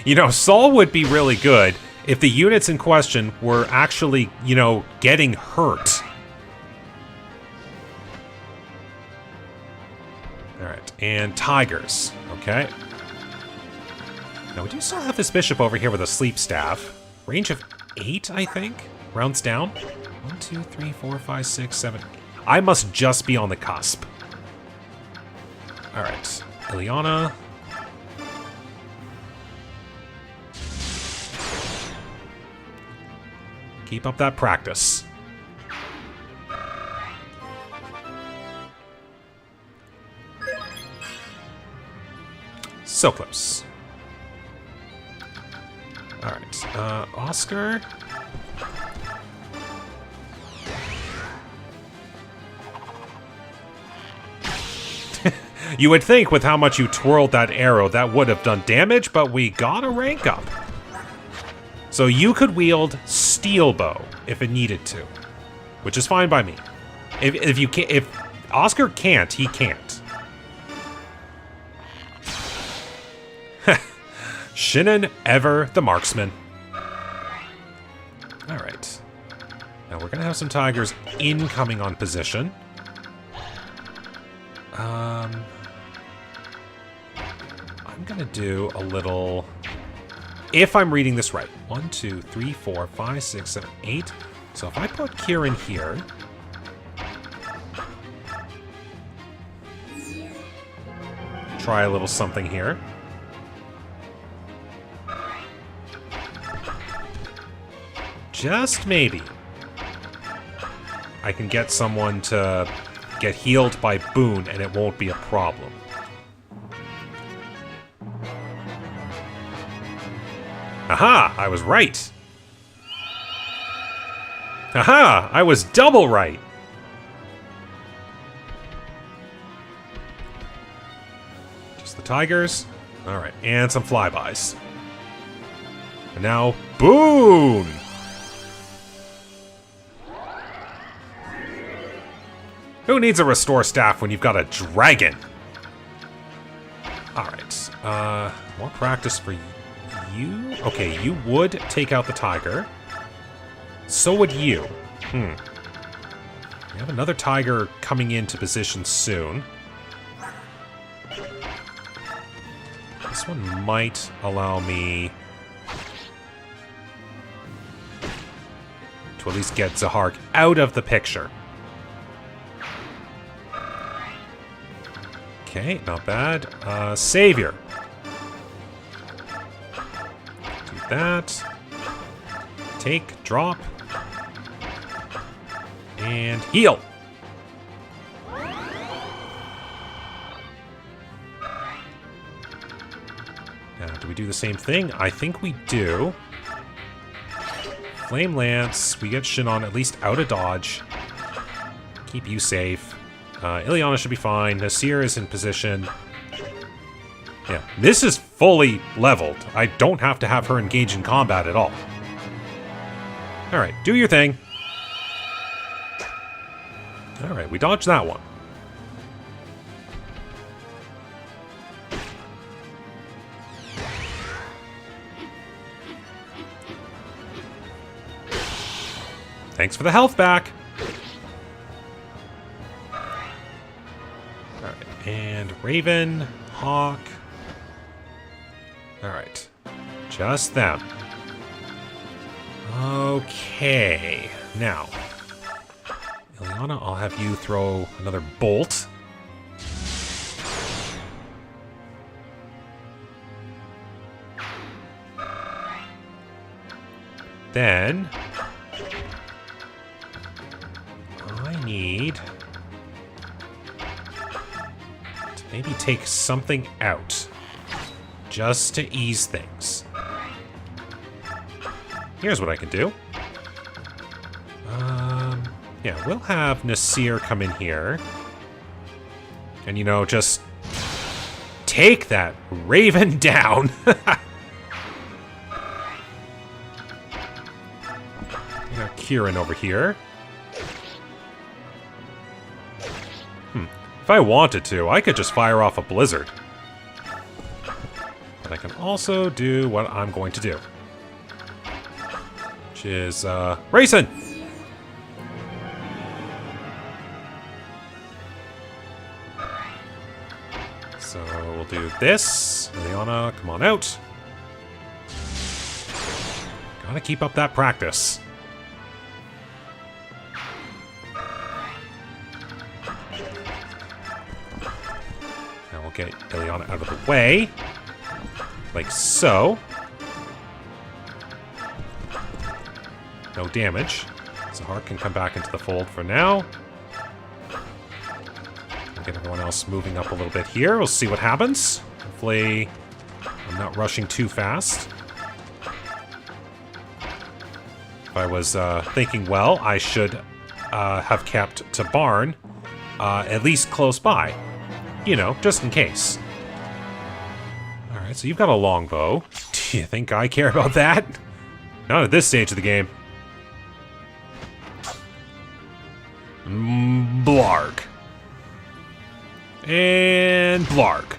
You know, Saul would be really good if the units in question were actually, you know, getting hurt. Alright, and tigers. Okay. Now, we do still have this bishop over here with a sleep staff. Range of 8, I think? Rounds down. 1, 2, 3, 4, 5, 6, 7. I must just be on the cusp. Alright. Ileana. Keep up that practice. So close. Alright, Oscar. You would think with how much you twirled that arrow that would have done damage, but we got a rank up. So you could wield steel bow if it needed to, which is fine by me. If you can't, if Oscar can't, he can't. Shinnon ever the marksman. All right. Now we're gonna have some tigers incoming on position. I'm gonna do a little. If I'm reading this right, 1, 2, 3, 4, 5, 6, 7, 8. So if I put Kieran here, try a little something here. just maybe, I can get someone to get healed by Boone and it won't be a problem. Aha! I was right! Aha! I was double right! Just the tigers. Alright, and some flybys. And now, Boone! Who needs a restore staff when you've got a dragon? Alright, more practice for you? Okay, you would take out the tiger. So would you. We have another tiger coming into position soon. This one might allow me to at least get Zahark out of the picture. Okay, not bad. Savior. Do that. Take, drop. And heal. Now, do we do the same thing? I think we do. Flame Lance. We get Shinon at least out of dodge. Keep you safe. Ileana should be fine. Nasir is in position. Yeah, this is fully leveled. I don't have to have her engage in combat at all. Alright, do your thing. Alright, we dodged that one. Thanks for the health back. Alright, and Raven, Hawk. Alright, just them. Okay, now, Ileana, I'll have you throw another bolt. Then, I need to maybe take something out, just to ease things. Here's what I can do. Yeah, we'll have Nasir come in here. And, you know, just take that Raven down. Got Kieran over here. If I wanted to, I could just fire off a blizzard. But I can also do what I'm going to do. Which is, Reyson! So we'll do this. Ileana, come on out. Gotta keep up that practice. Now we'll get Ileana out of the way. Like so. No damage. Zahark can come back into the fold for now. We'll get everyone else moving up a little bit here. We'll see what happens. Hopefully, I'm not rushing too fast. If I was thinking well, I should have kept Tibarn at least close by. You know, just in case. Alright, so you've got a longbow. Do you think I care about that? Not at this stage of the game. Blarg. And Blarg.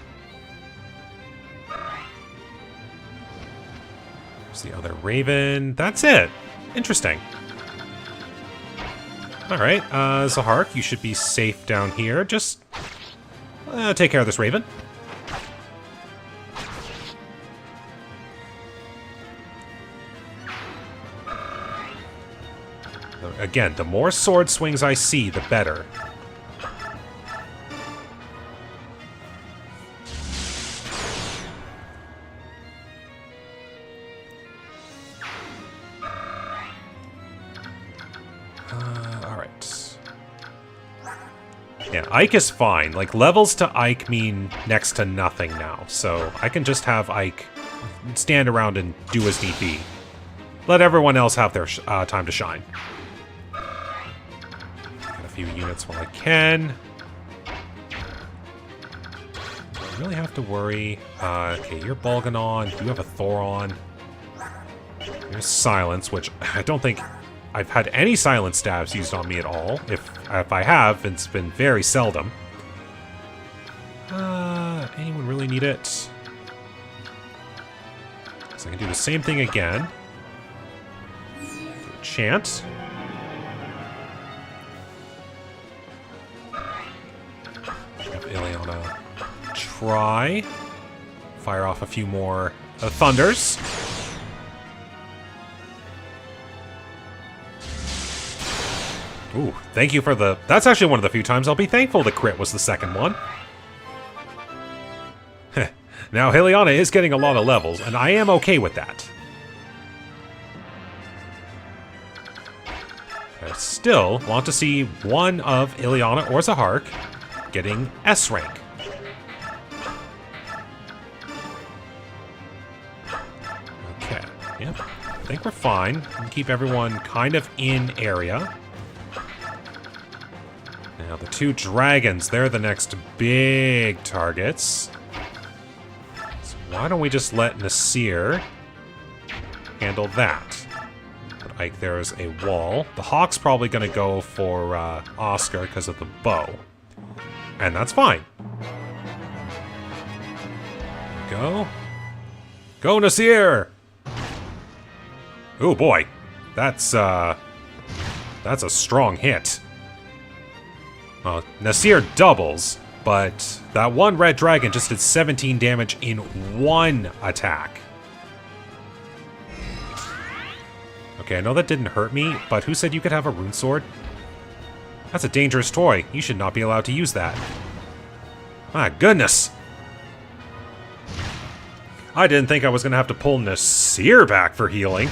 There's the other Raven. That's it. Interesting. Alright, Zahark, you should be safe down here. Just take care of this Raven. Again, the more sword swings I see, the better. Alright. Yeah, Ike is fine. Like, levels to Ike mean next to nothing now, so I can just have Ike stand around and do as need be. Let everyone else have their time to shine. Get a few units while I can. Don't really have to worry. Okay, you're Bolganon. You have a Thoron. There's Silence, which I don't think I've had any Silence stabs used on me at all. If I have, it's been very seldom. Anyone really need it? So I can do the same thing again. Chant. Have Ileana try. Fire off a few more thunders. Ooh, thank you for the... That's actually one of the few times I'll be thankful the crit was the second one. Now, Ileana is getting a lot of levels, and I am okay with that. I still want to see one of Ileana or Zahark getting S rank. Okay, yep. I think we're fine. We can keep everyone kind of in area. Now, the two dragons, they're the next big targets. So why don't we just let Nasir handle that? But Ike, there's a wall. The Hawk's probably going to go for Oscar because of the bow. And that's fine. Go. Go, Nasir! Oh boy. That's a strong hit. Well, Nasir doubles, but that one red dragon just did 17 damage in one attack. Okay, I know that didn't hurt me, but who said you could have a rune sword? That's a dangerous toy. You should not be allowed to use that. My goodness! I didn't think I was going to have to pull Nasir back for healing.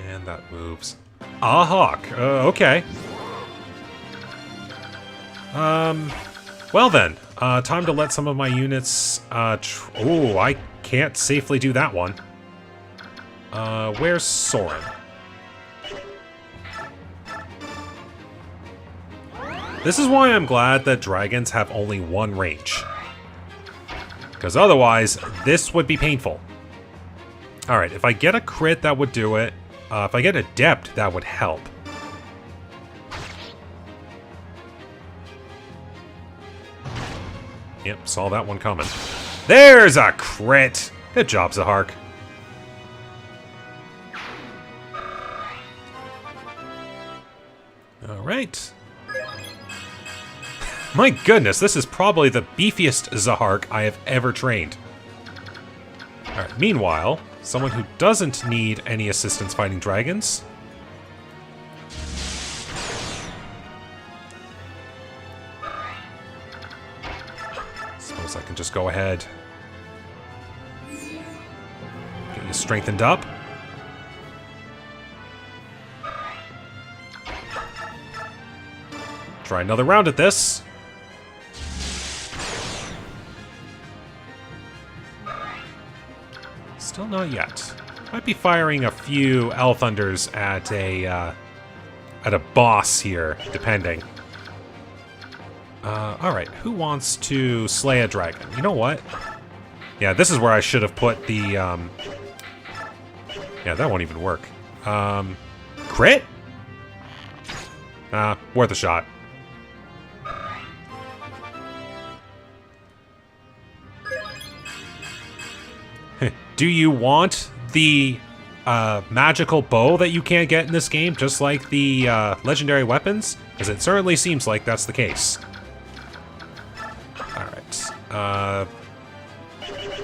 And that moves. A hawk. Okay. Well then. Time to let some of my units... oh, I can't safely do that one. Where's Soren? This is why I'm glad that dragons have only one range. Because otherwise, this would be painful. Alright, if I get a crit, that would do it. If I get Adept, that would help. Yep, saw that one coming. There's a crit! Good job, Zahark. Alright. My goodness, this is probably the beefiest Zahark I have ever trained. Alright, meanwhile, someone who doesn't need any assistance fighting dragons. Suppose I can just go ahead. Get you strengthened up. Try another round at this. Still not yet. Might be firing a few L Thunders at a boss here, depending. Alright, who wants to slay a dragon? You know what? Yeah, this is where I should have put the, yeah, that won't even work. Crit? Worth a shot. Do you want the magical bow that you can't get in this game, just like the legendary weapons? Because it certainly seems like that's the case. Alright.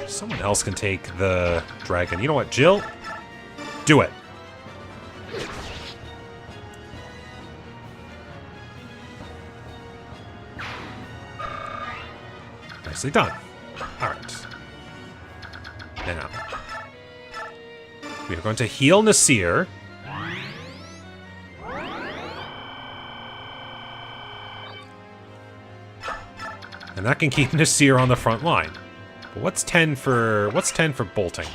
Someone else can take the dragon. You know what, Jill? Do it. Nicely done. Alright. Now. We are going to heal Nasir. And that can keep Nasir on the front line. But what's 10 for bolting?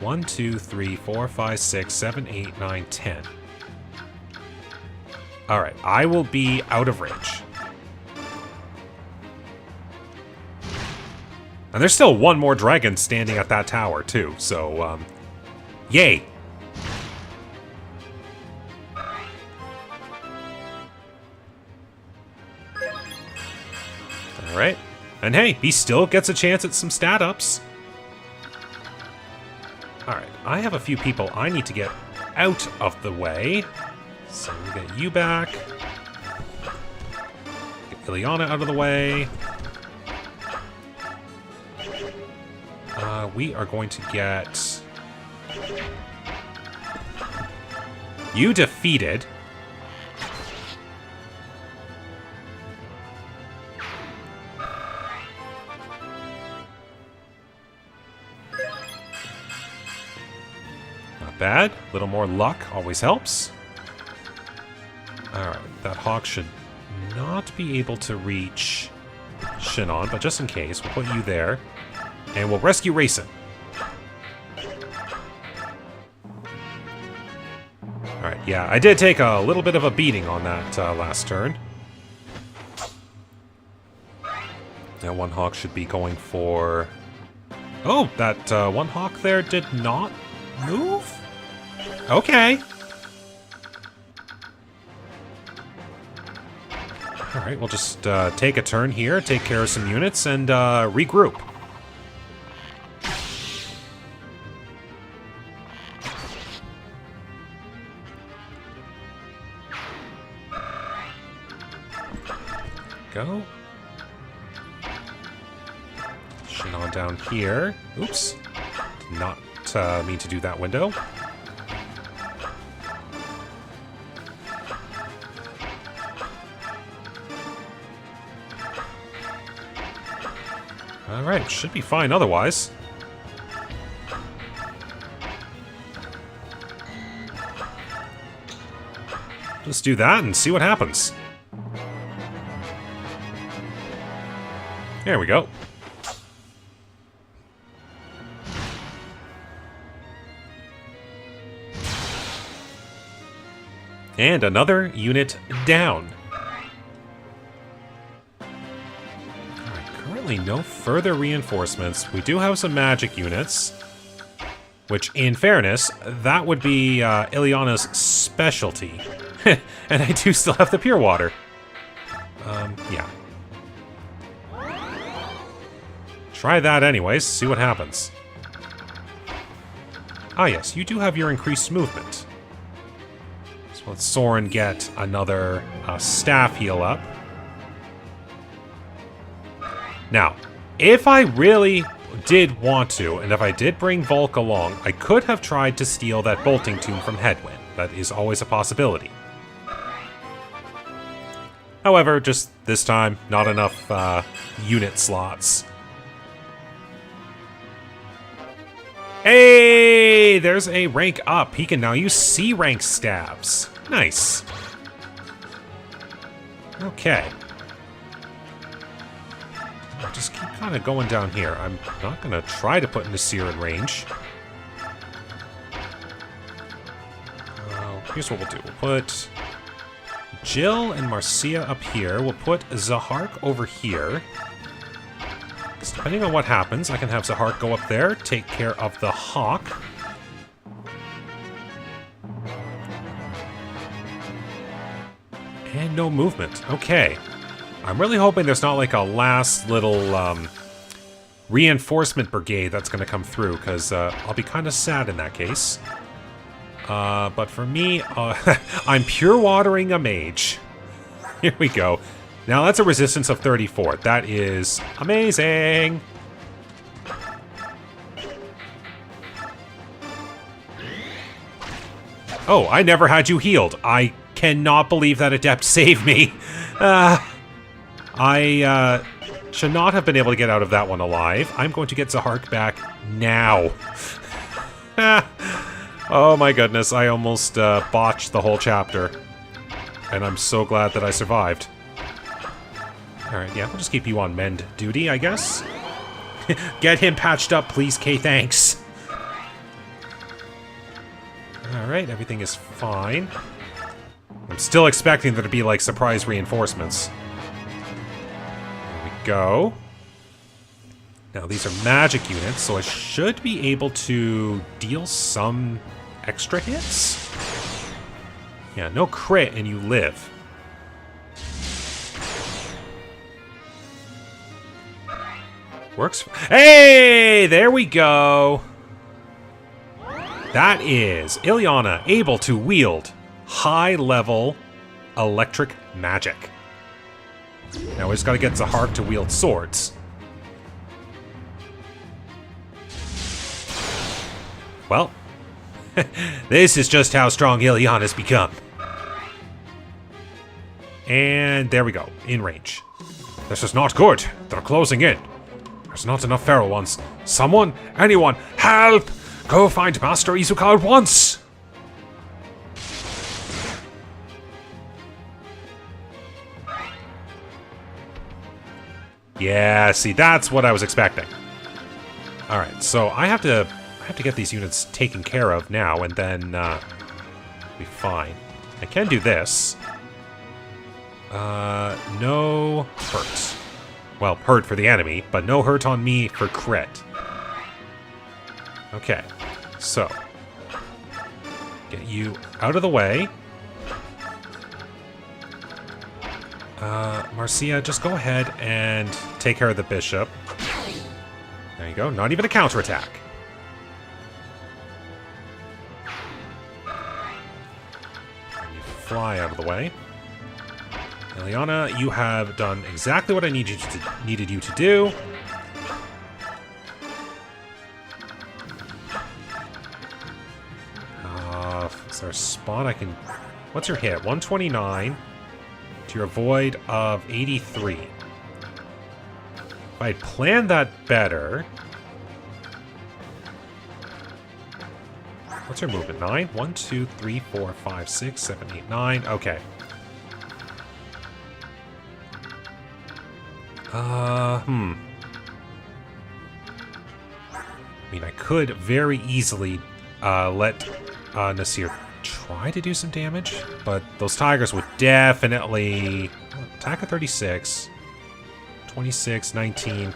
1, 2, 3, 4, 5, 6, 7, 8, 9, 10. Alright, I will be out of range. And there's still one more dragon standing at that tower, too, so, yay! Alright. And hey, he still gets a chance at some stat ups. Alright, I have a few people I need to get out of the way. So we get you back. Get Ileana out of the way. We are going to get you defeated. Not bad. A little more luck always helps. Alright, that hawk should not be able to reach Shinon, but just in case, we'll put you there. And we'll rescue Reyson. Alright, yeah, I did take a little bit of a beating on that last turn. Now one hawk should be going for... Oh, that one hawk there did not move? Okay. Alright, we'll just take a turn here, take care of some units, and regroup. Go. Shinon down here. Oops. Did not mean to do that window. Alright, should be fine otherwise. Just do that and see what happens. There we go. And another unit down. Alright, currently no further reinforcements. We do have some magic units. Which, in fairness, that would be Ileana's specialty. And I do still have the pure water. Yeah. Try that anyways, see what happens. Ah yes, you do have your increased movement. So let Soren get another staff heal up. Now, if I really did want to, and if I did bring Volk along, I could have tried to steal that bolting tomb from Headwind. That is always a possibility. However, just this time, not enough unit slots. Hey, there's a rank up. He can now use C rank stabs. Nice. Okay. I'll just keep kind of going down here. I'm not going to try to put Nasir in range. Here's what we'll do. We'll put Jill and Marcia up here. We'll put Zahark over here. So depending on what happens, I can have Zahark go up there, take care of the hawk. And no movement. Okay. I'm really hoping there's not like a last little reinforcement brigade that's going to come through, because I'll be kind of sad in that case. But for me, I'm pure watering a mage. Here we go. Now that's a resistance of 34. That is amazing. Oh, I never had you healed. I cannot believe that Adept saved me. I should not have been able to get out of that one alive. I'm going to get Zahark back now. Oh my goodness, I almost botched the whole chapter. And I'm so glad that I survived. Alright, yeah, we'll just keep you on mend duty, I guess. Get him patched up, please, Kay, thanks. Alright, everything is fine. I'm still expecting there to be, like, surprise reinforcements. There we go. Now, these are magic units, so I should be able to deal some extra hits? Yeah, no crit and you live. Works. Hey! There we go! That is Ileana able to wield high-level electric magic. Now we just gotta get Zahark to wield swords. Well, this is just how strong Ileana's become. And there we go, in range. This is not good. They're closing in. There's not enough feral ones. Someone, anyone, help! Go find Master Izuka at once! Yeah, see, that's what I was expecting. Alright, so I have to get these units taken care of now, and then, be fine. I can do this. No hurt. Well, hurt for the enemy, but no hurt on me for crit. Okay, so. Get you out of the way. Marcia, just go ahead and take care of the bishop. There you go, not even a counterattack. And you fly out of the way. Ileana, you have done exactly what I needed you to do. Is there a spot I can... What's your hit? 129 to your void of 83. If I had planned that better... What's your movement? 9? 1, 2, 3, 4, 5, 6, 7, 8, 9. Okay. I mean, I could very easily let Nasir try to do some damage, but those tigers would definitely... Attack of 36, 26, 19...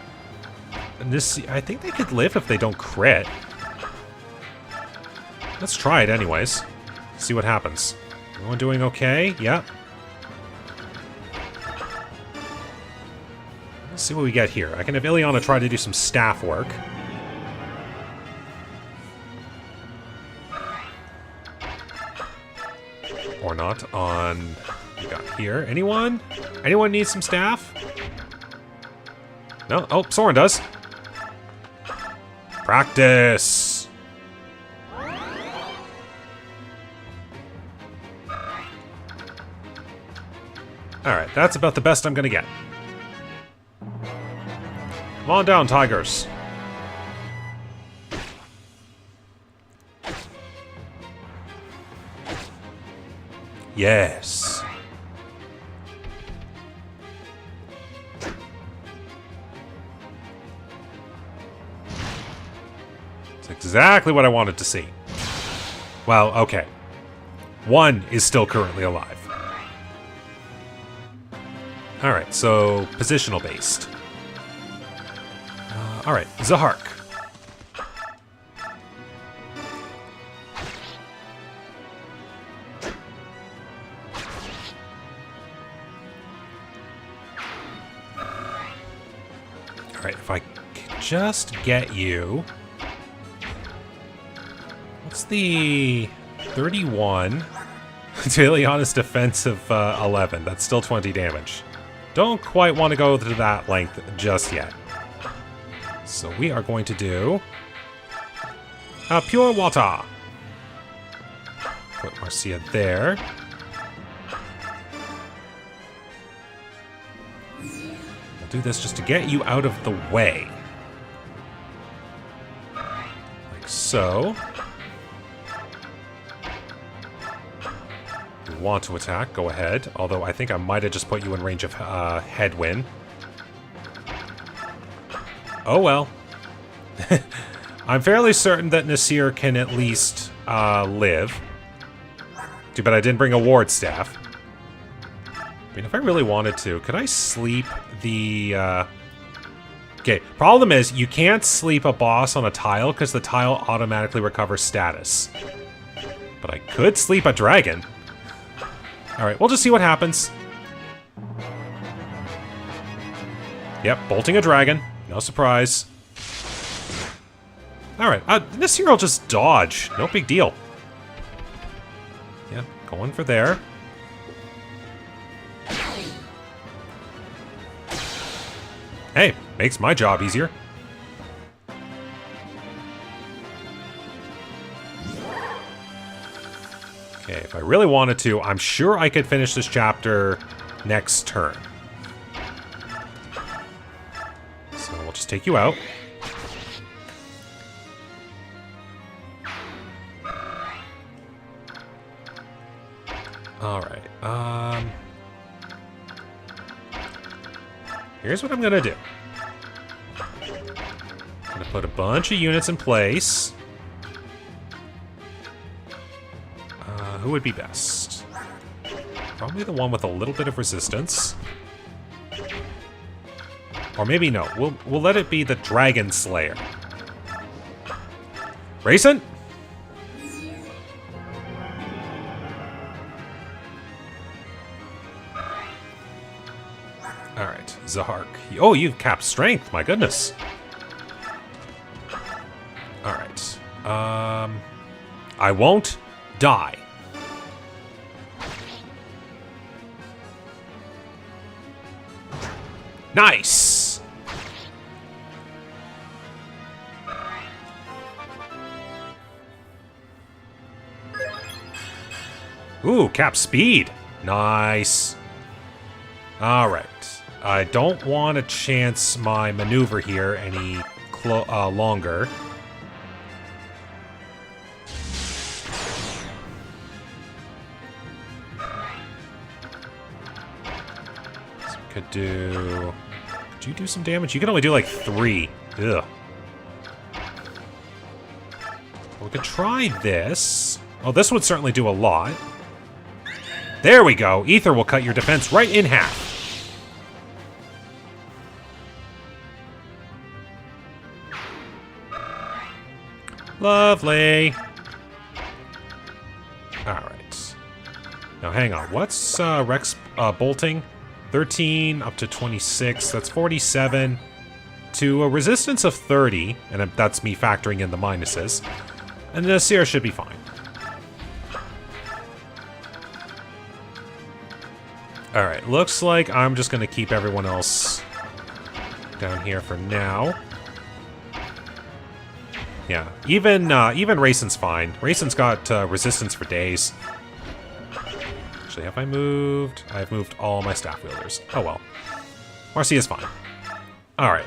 And this, I think they could live if they don't crit. Let's try it anyways. See what happens. Everyone doing okay? Yep. Let's see what we get here. I can have Ileana try to do some staff work. Or not on... We got here. Anyone? Anyone need some staff? No? Oh, Soren does. Practice! Alright, that's about the best I'm gonna get. Come on down, tigers. Yes. It's exactly what I wanted to see. Well, okay. One is still currently alive. Alright, so positional based. Alright, Zahark. Alright, if I could just get you... What's the 31 to Ileana's defense of 11? That's still 20 damage. Don't quite want to go to that length just yet. So we are going to do... Pure Water. Put Marcia there. We'll do this just to get you out of the way. Like so. You want to attack, go ahead. Although I think I might have just put you in range of headwind. Oh well. I'm fairly certain that Nasir can at least live. Too bad I didn't bring a ward staff. I mean, if I really wanted to, could I sleep the... Okay, problem is, you can't sleep a boss on a tile because the tile automatically recovers status. But I could sleep a dragon. Alright, we'll just see what happens. Yep, bolting a dragon. No surprise. Alright, this here will just dodge. No big deal. Yeah, going for there. Hey, makes my job easier. Okay, if I really wanted to, I'm sure I could finish this chapter next turn. So we'll just take you out. Alright, here's what I'm gonna do. I'm gonna put a bunch of units in place. Who would be best? Probably the one with a little bit of resistance. Or maybe no. We'll let it be the Dragon Slayer. Reyson? Alright, Zahark. Oh, you've capped strength, my goodness. Alright. I won't die. Nice! Ooh, cap speed. Nice. Alright. I don't want to chance my maneuver here any longer. So we could do... Could you do some damage? You can only do like 3. Ugh. We could try this. Oh, this would certainly do a lot. There we go. Ether will cut your defense right in half. Lovely. Alright. Now hang on. What's Rex bolting? 13 up to 26. That's 47. To a resistance of 30. And that's me factoring in the minuses. And the Seer should be fine. Alright. Looks like I'm just going to keep everyone else down here for now. Yeah, even Reyson's fine. Reyson's got resistance for days. Actually, have I moved? I've moved all my staff wielders. Oh well. Marcia's fine. Alright.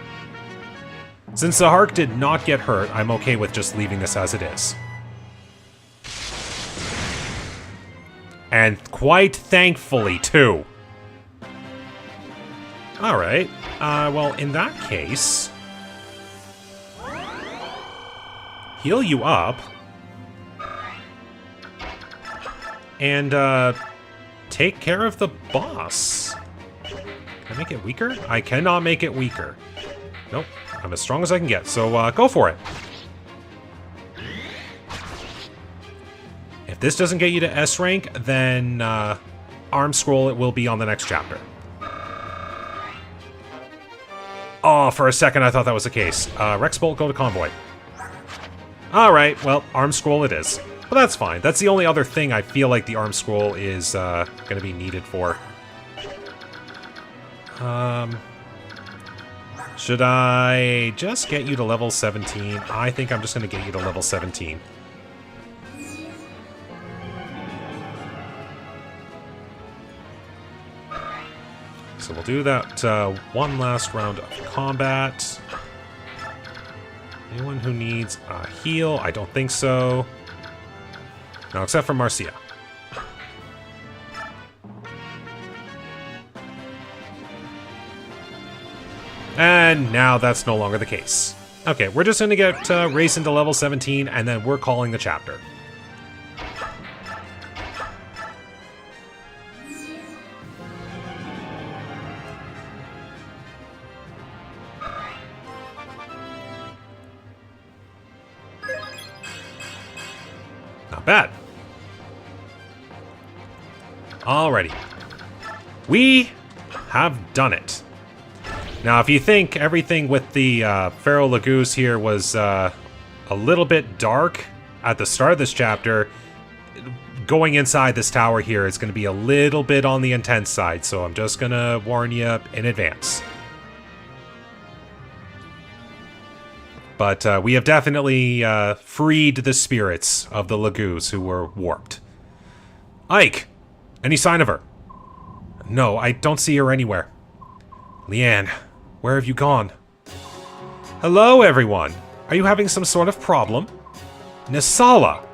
Since the Hark did not get hurt, I'm okay with just leaving this as it is. And quite thankfully, too. Alright. Well, in that case... heal you up. And, take care of the boss. Can I make it weaker? I cannot make it weaker. Nope. I'm as strong as I can get, so, go for it. If this doesn't get you to S rank, then, Arm Scroll it will be on the next chapter. Oh, for a second I thought that was the case. Rex Bolt, go to Convoy. Alright, well, Arm Scroll it is. But that's fine. That's the only other thing I feel like the Arm Scroll is going to be needed for. Should I just get you to level 17? I think I'm just going to get you to level 17. So we'll do that one last round of combat. Anyone who needs a heal? I don't think so. No, except for Marcia. And now that's no longer the case. Okay, we're just going to get Reyson to level 17, and then we're calling the chapter. Not bad. Alrighty. We have done it. Now, if you think everything with the Feral Laguz here was a little bit dark at the start of this chapter, going inside this tower here is going to be a little bit on the intense side, so I'm just going to warn you in advance. But we have definitely freed the spirits of the Laguz who were warped. Ike! Any sign of her? No, I don't see her anywhere. Leanne, where have you gone? Hello, everyone. Are you having some sort of problem? Nisala!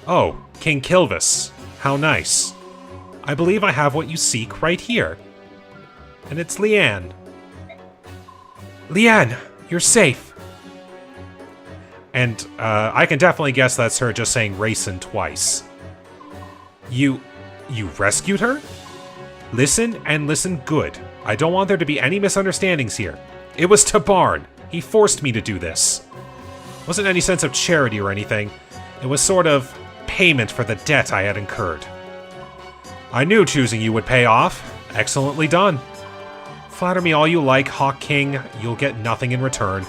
Oh, King Kilvis. How nice. I believe I have what you seek right here. And it's Leanne. Leanne, you're safe. And I can definitely guess that's her just saying Reyson twice. You rescued her? Listen, and listen good. I don't want there to be any misunderstandings here. It was Tibarn. He forced me to do this. It wasn't any sense of charity or anything. It was sort of payment for the debt I had incurred. I knew choosing you would pay off. Excellently done. Flatter me all you like, Hawk King. You'll get nothing in return.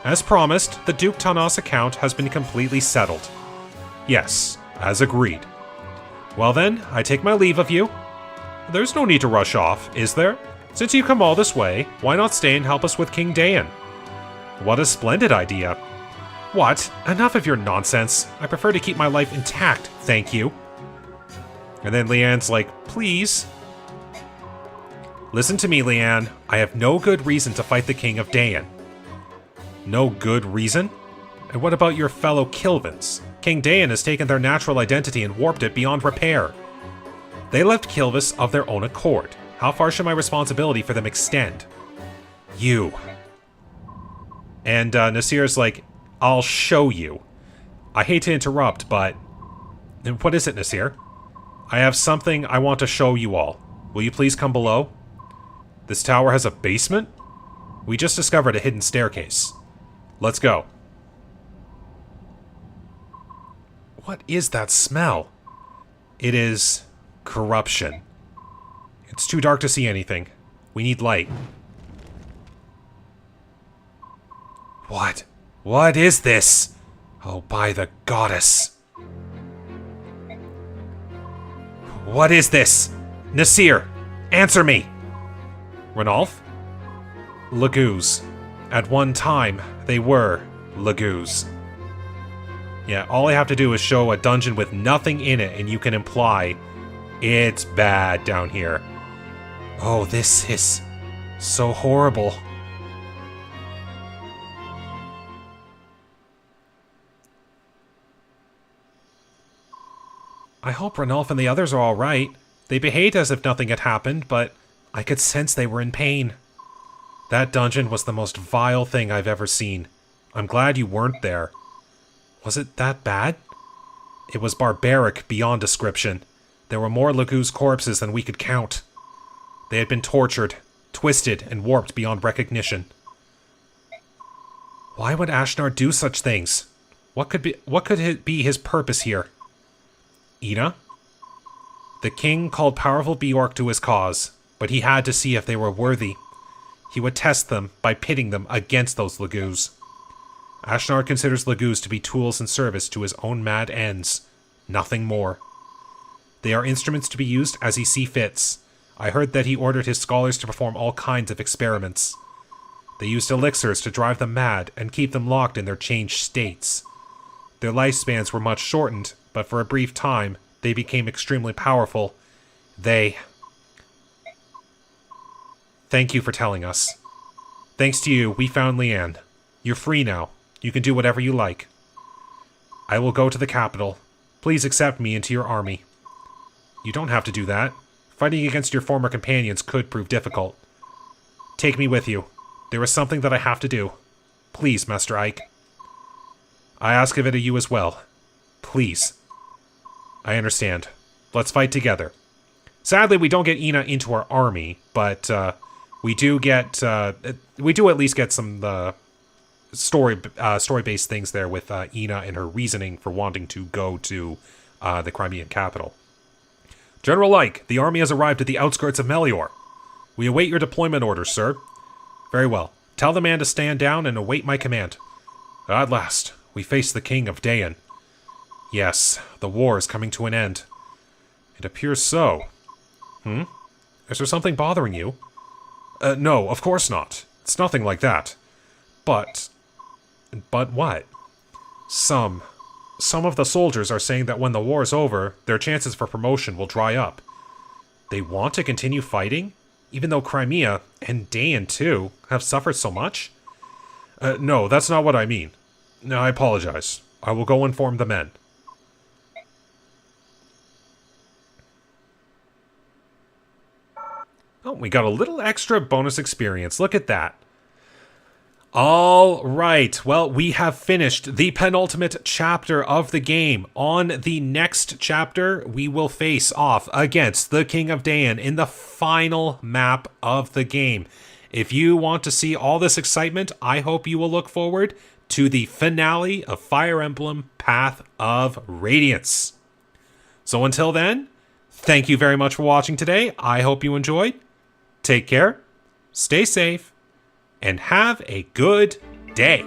As promised, the Duke Tanas account has been completely settled. Yes, as agreed. Well then, I take my leave of you. There's no need to rush off, is there? Since you've come all this way, why not stay and help us with King Dayan? What a splendid idea. What? Enough of your nonsense. I prefer to keep my life intact, thank you. And then Leanne's like, please. Listen to me, Leanne. I have no good reason to fight the King of Dayan. No good reason? And what about your fellow Kilvins? King Dayan has taken their natural identity and warped it beyond repair. They left Kilvis of their own accord. How far should my responsibility for them extend? You. And Nasir's like, I'll show you. I hate to interrupt, but... What is it, Nasir? I have something I want to show you all. Will you please come below? This tower has a basement? We just discovered a hidden staircase. Let's go. What is that smell? It is corruption. It's too dark to see anything. We need light. What? What is this? Oh, by the goddess. What is this? Nasir, answer me! Ranulf? Laguz. At one time, they were Laguz. Yeah, all I have to do is show a dungeon with nothing in it, and you can imply it's bad down here. Oh, this is so horrible. I hope Ranulf and the others are alright. They behaved as if nothing had happened, but I could sense they were in pain. That dungeon was the most vile thing I've ever seen. I'm glad you weren't there. Was it that bad? It was barbaric beyond description. There were more Laguz corpses than we could count. They had been tortured, twisted, and warped beyond recognition. Why would Ashnard do such things? What could be his purpose here? Ina? The king called powerful Bjork to his cause, but he had to see if they were worthy. He would test them by pitting them against those Laguz. Ashnard considers Laguz to be tools in service to his own mad ends. Nothing more. They are instruments to be used as he see fits. I heard that he ordered his scholars to perform all kinds of experiments. They used elixirs to drive them mad and keep them locked in their changed states. Their lifespans were much shortened, but for a brief time, they became extremely powerful. Thank you for telling us. Thanks to you, we found Leanne. You're free now. You can do whatever you like. I will go to the capital. Please accept me into your army. You don't have to do that. Fighting against your former companions could prove difficult. Take me with you. there is something that I have to do. Please, Master Ike. I ask of it of you as well. Please. I understand. Let's fight together. Sadly, we don't get Ina into our army, but we do at least get some story-based things there with Ina and her reasoning for wanting to go to the Crimean capital. General Ike, the army has arrived at the outskirts of Melior. We await your deployment orders, sir. Very well. Tell the man to stand down and await my command. At last, we face the King of Dayan. Yes, the war is coming to an end. It appears so. Is there something bothering you? No, of course not. It's nothing like that. But what? Some of the soldiers are saying that when the war is over, their chances for promotion will dry up. They want to continue fighting, even though Crimea, and Dayan too, have suffered so much? No, that's not what I mean. No, I apologize. I will go inform the men. Oh, we got a little extra bonus experience. Look at that. All right. Well, we have finished the penultimate chapter of the game. On the next chapter, we will face off against the King of Dayan in the final map of the game. If you want to see all this excitement, I hope you will look forward to the finale of Fire Emblem Path of Radiance. So until then, thank you very much for watching today. I hope you enjoyed. Take care, stay safe, and have a good day.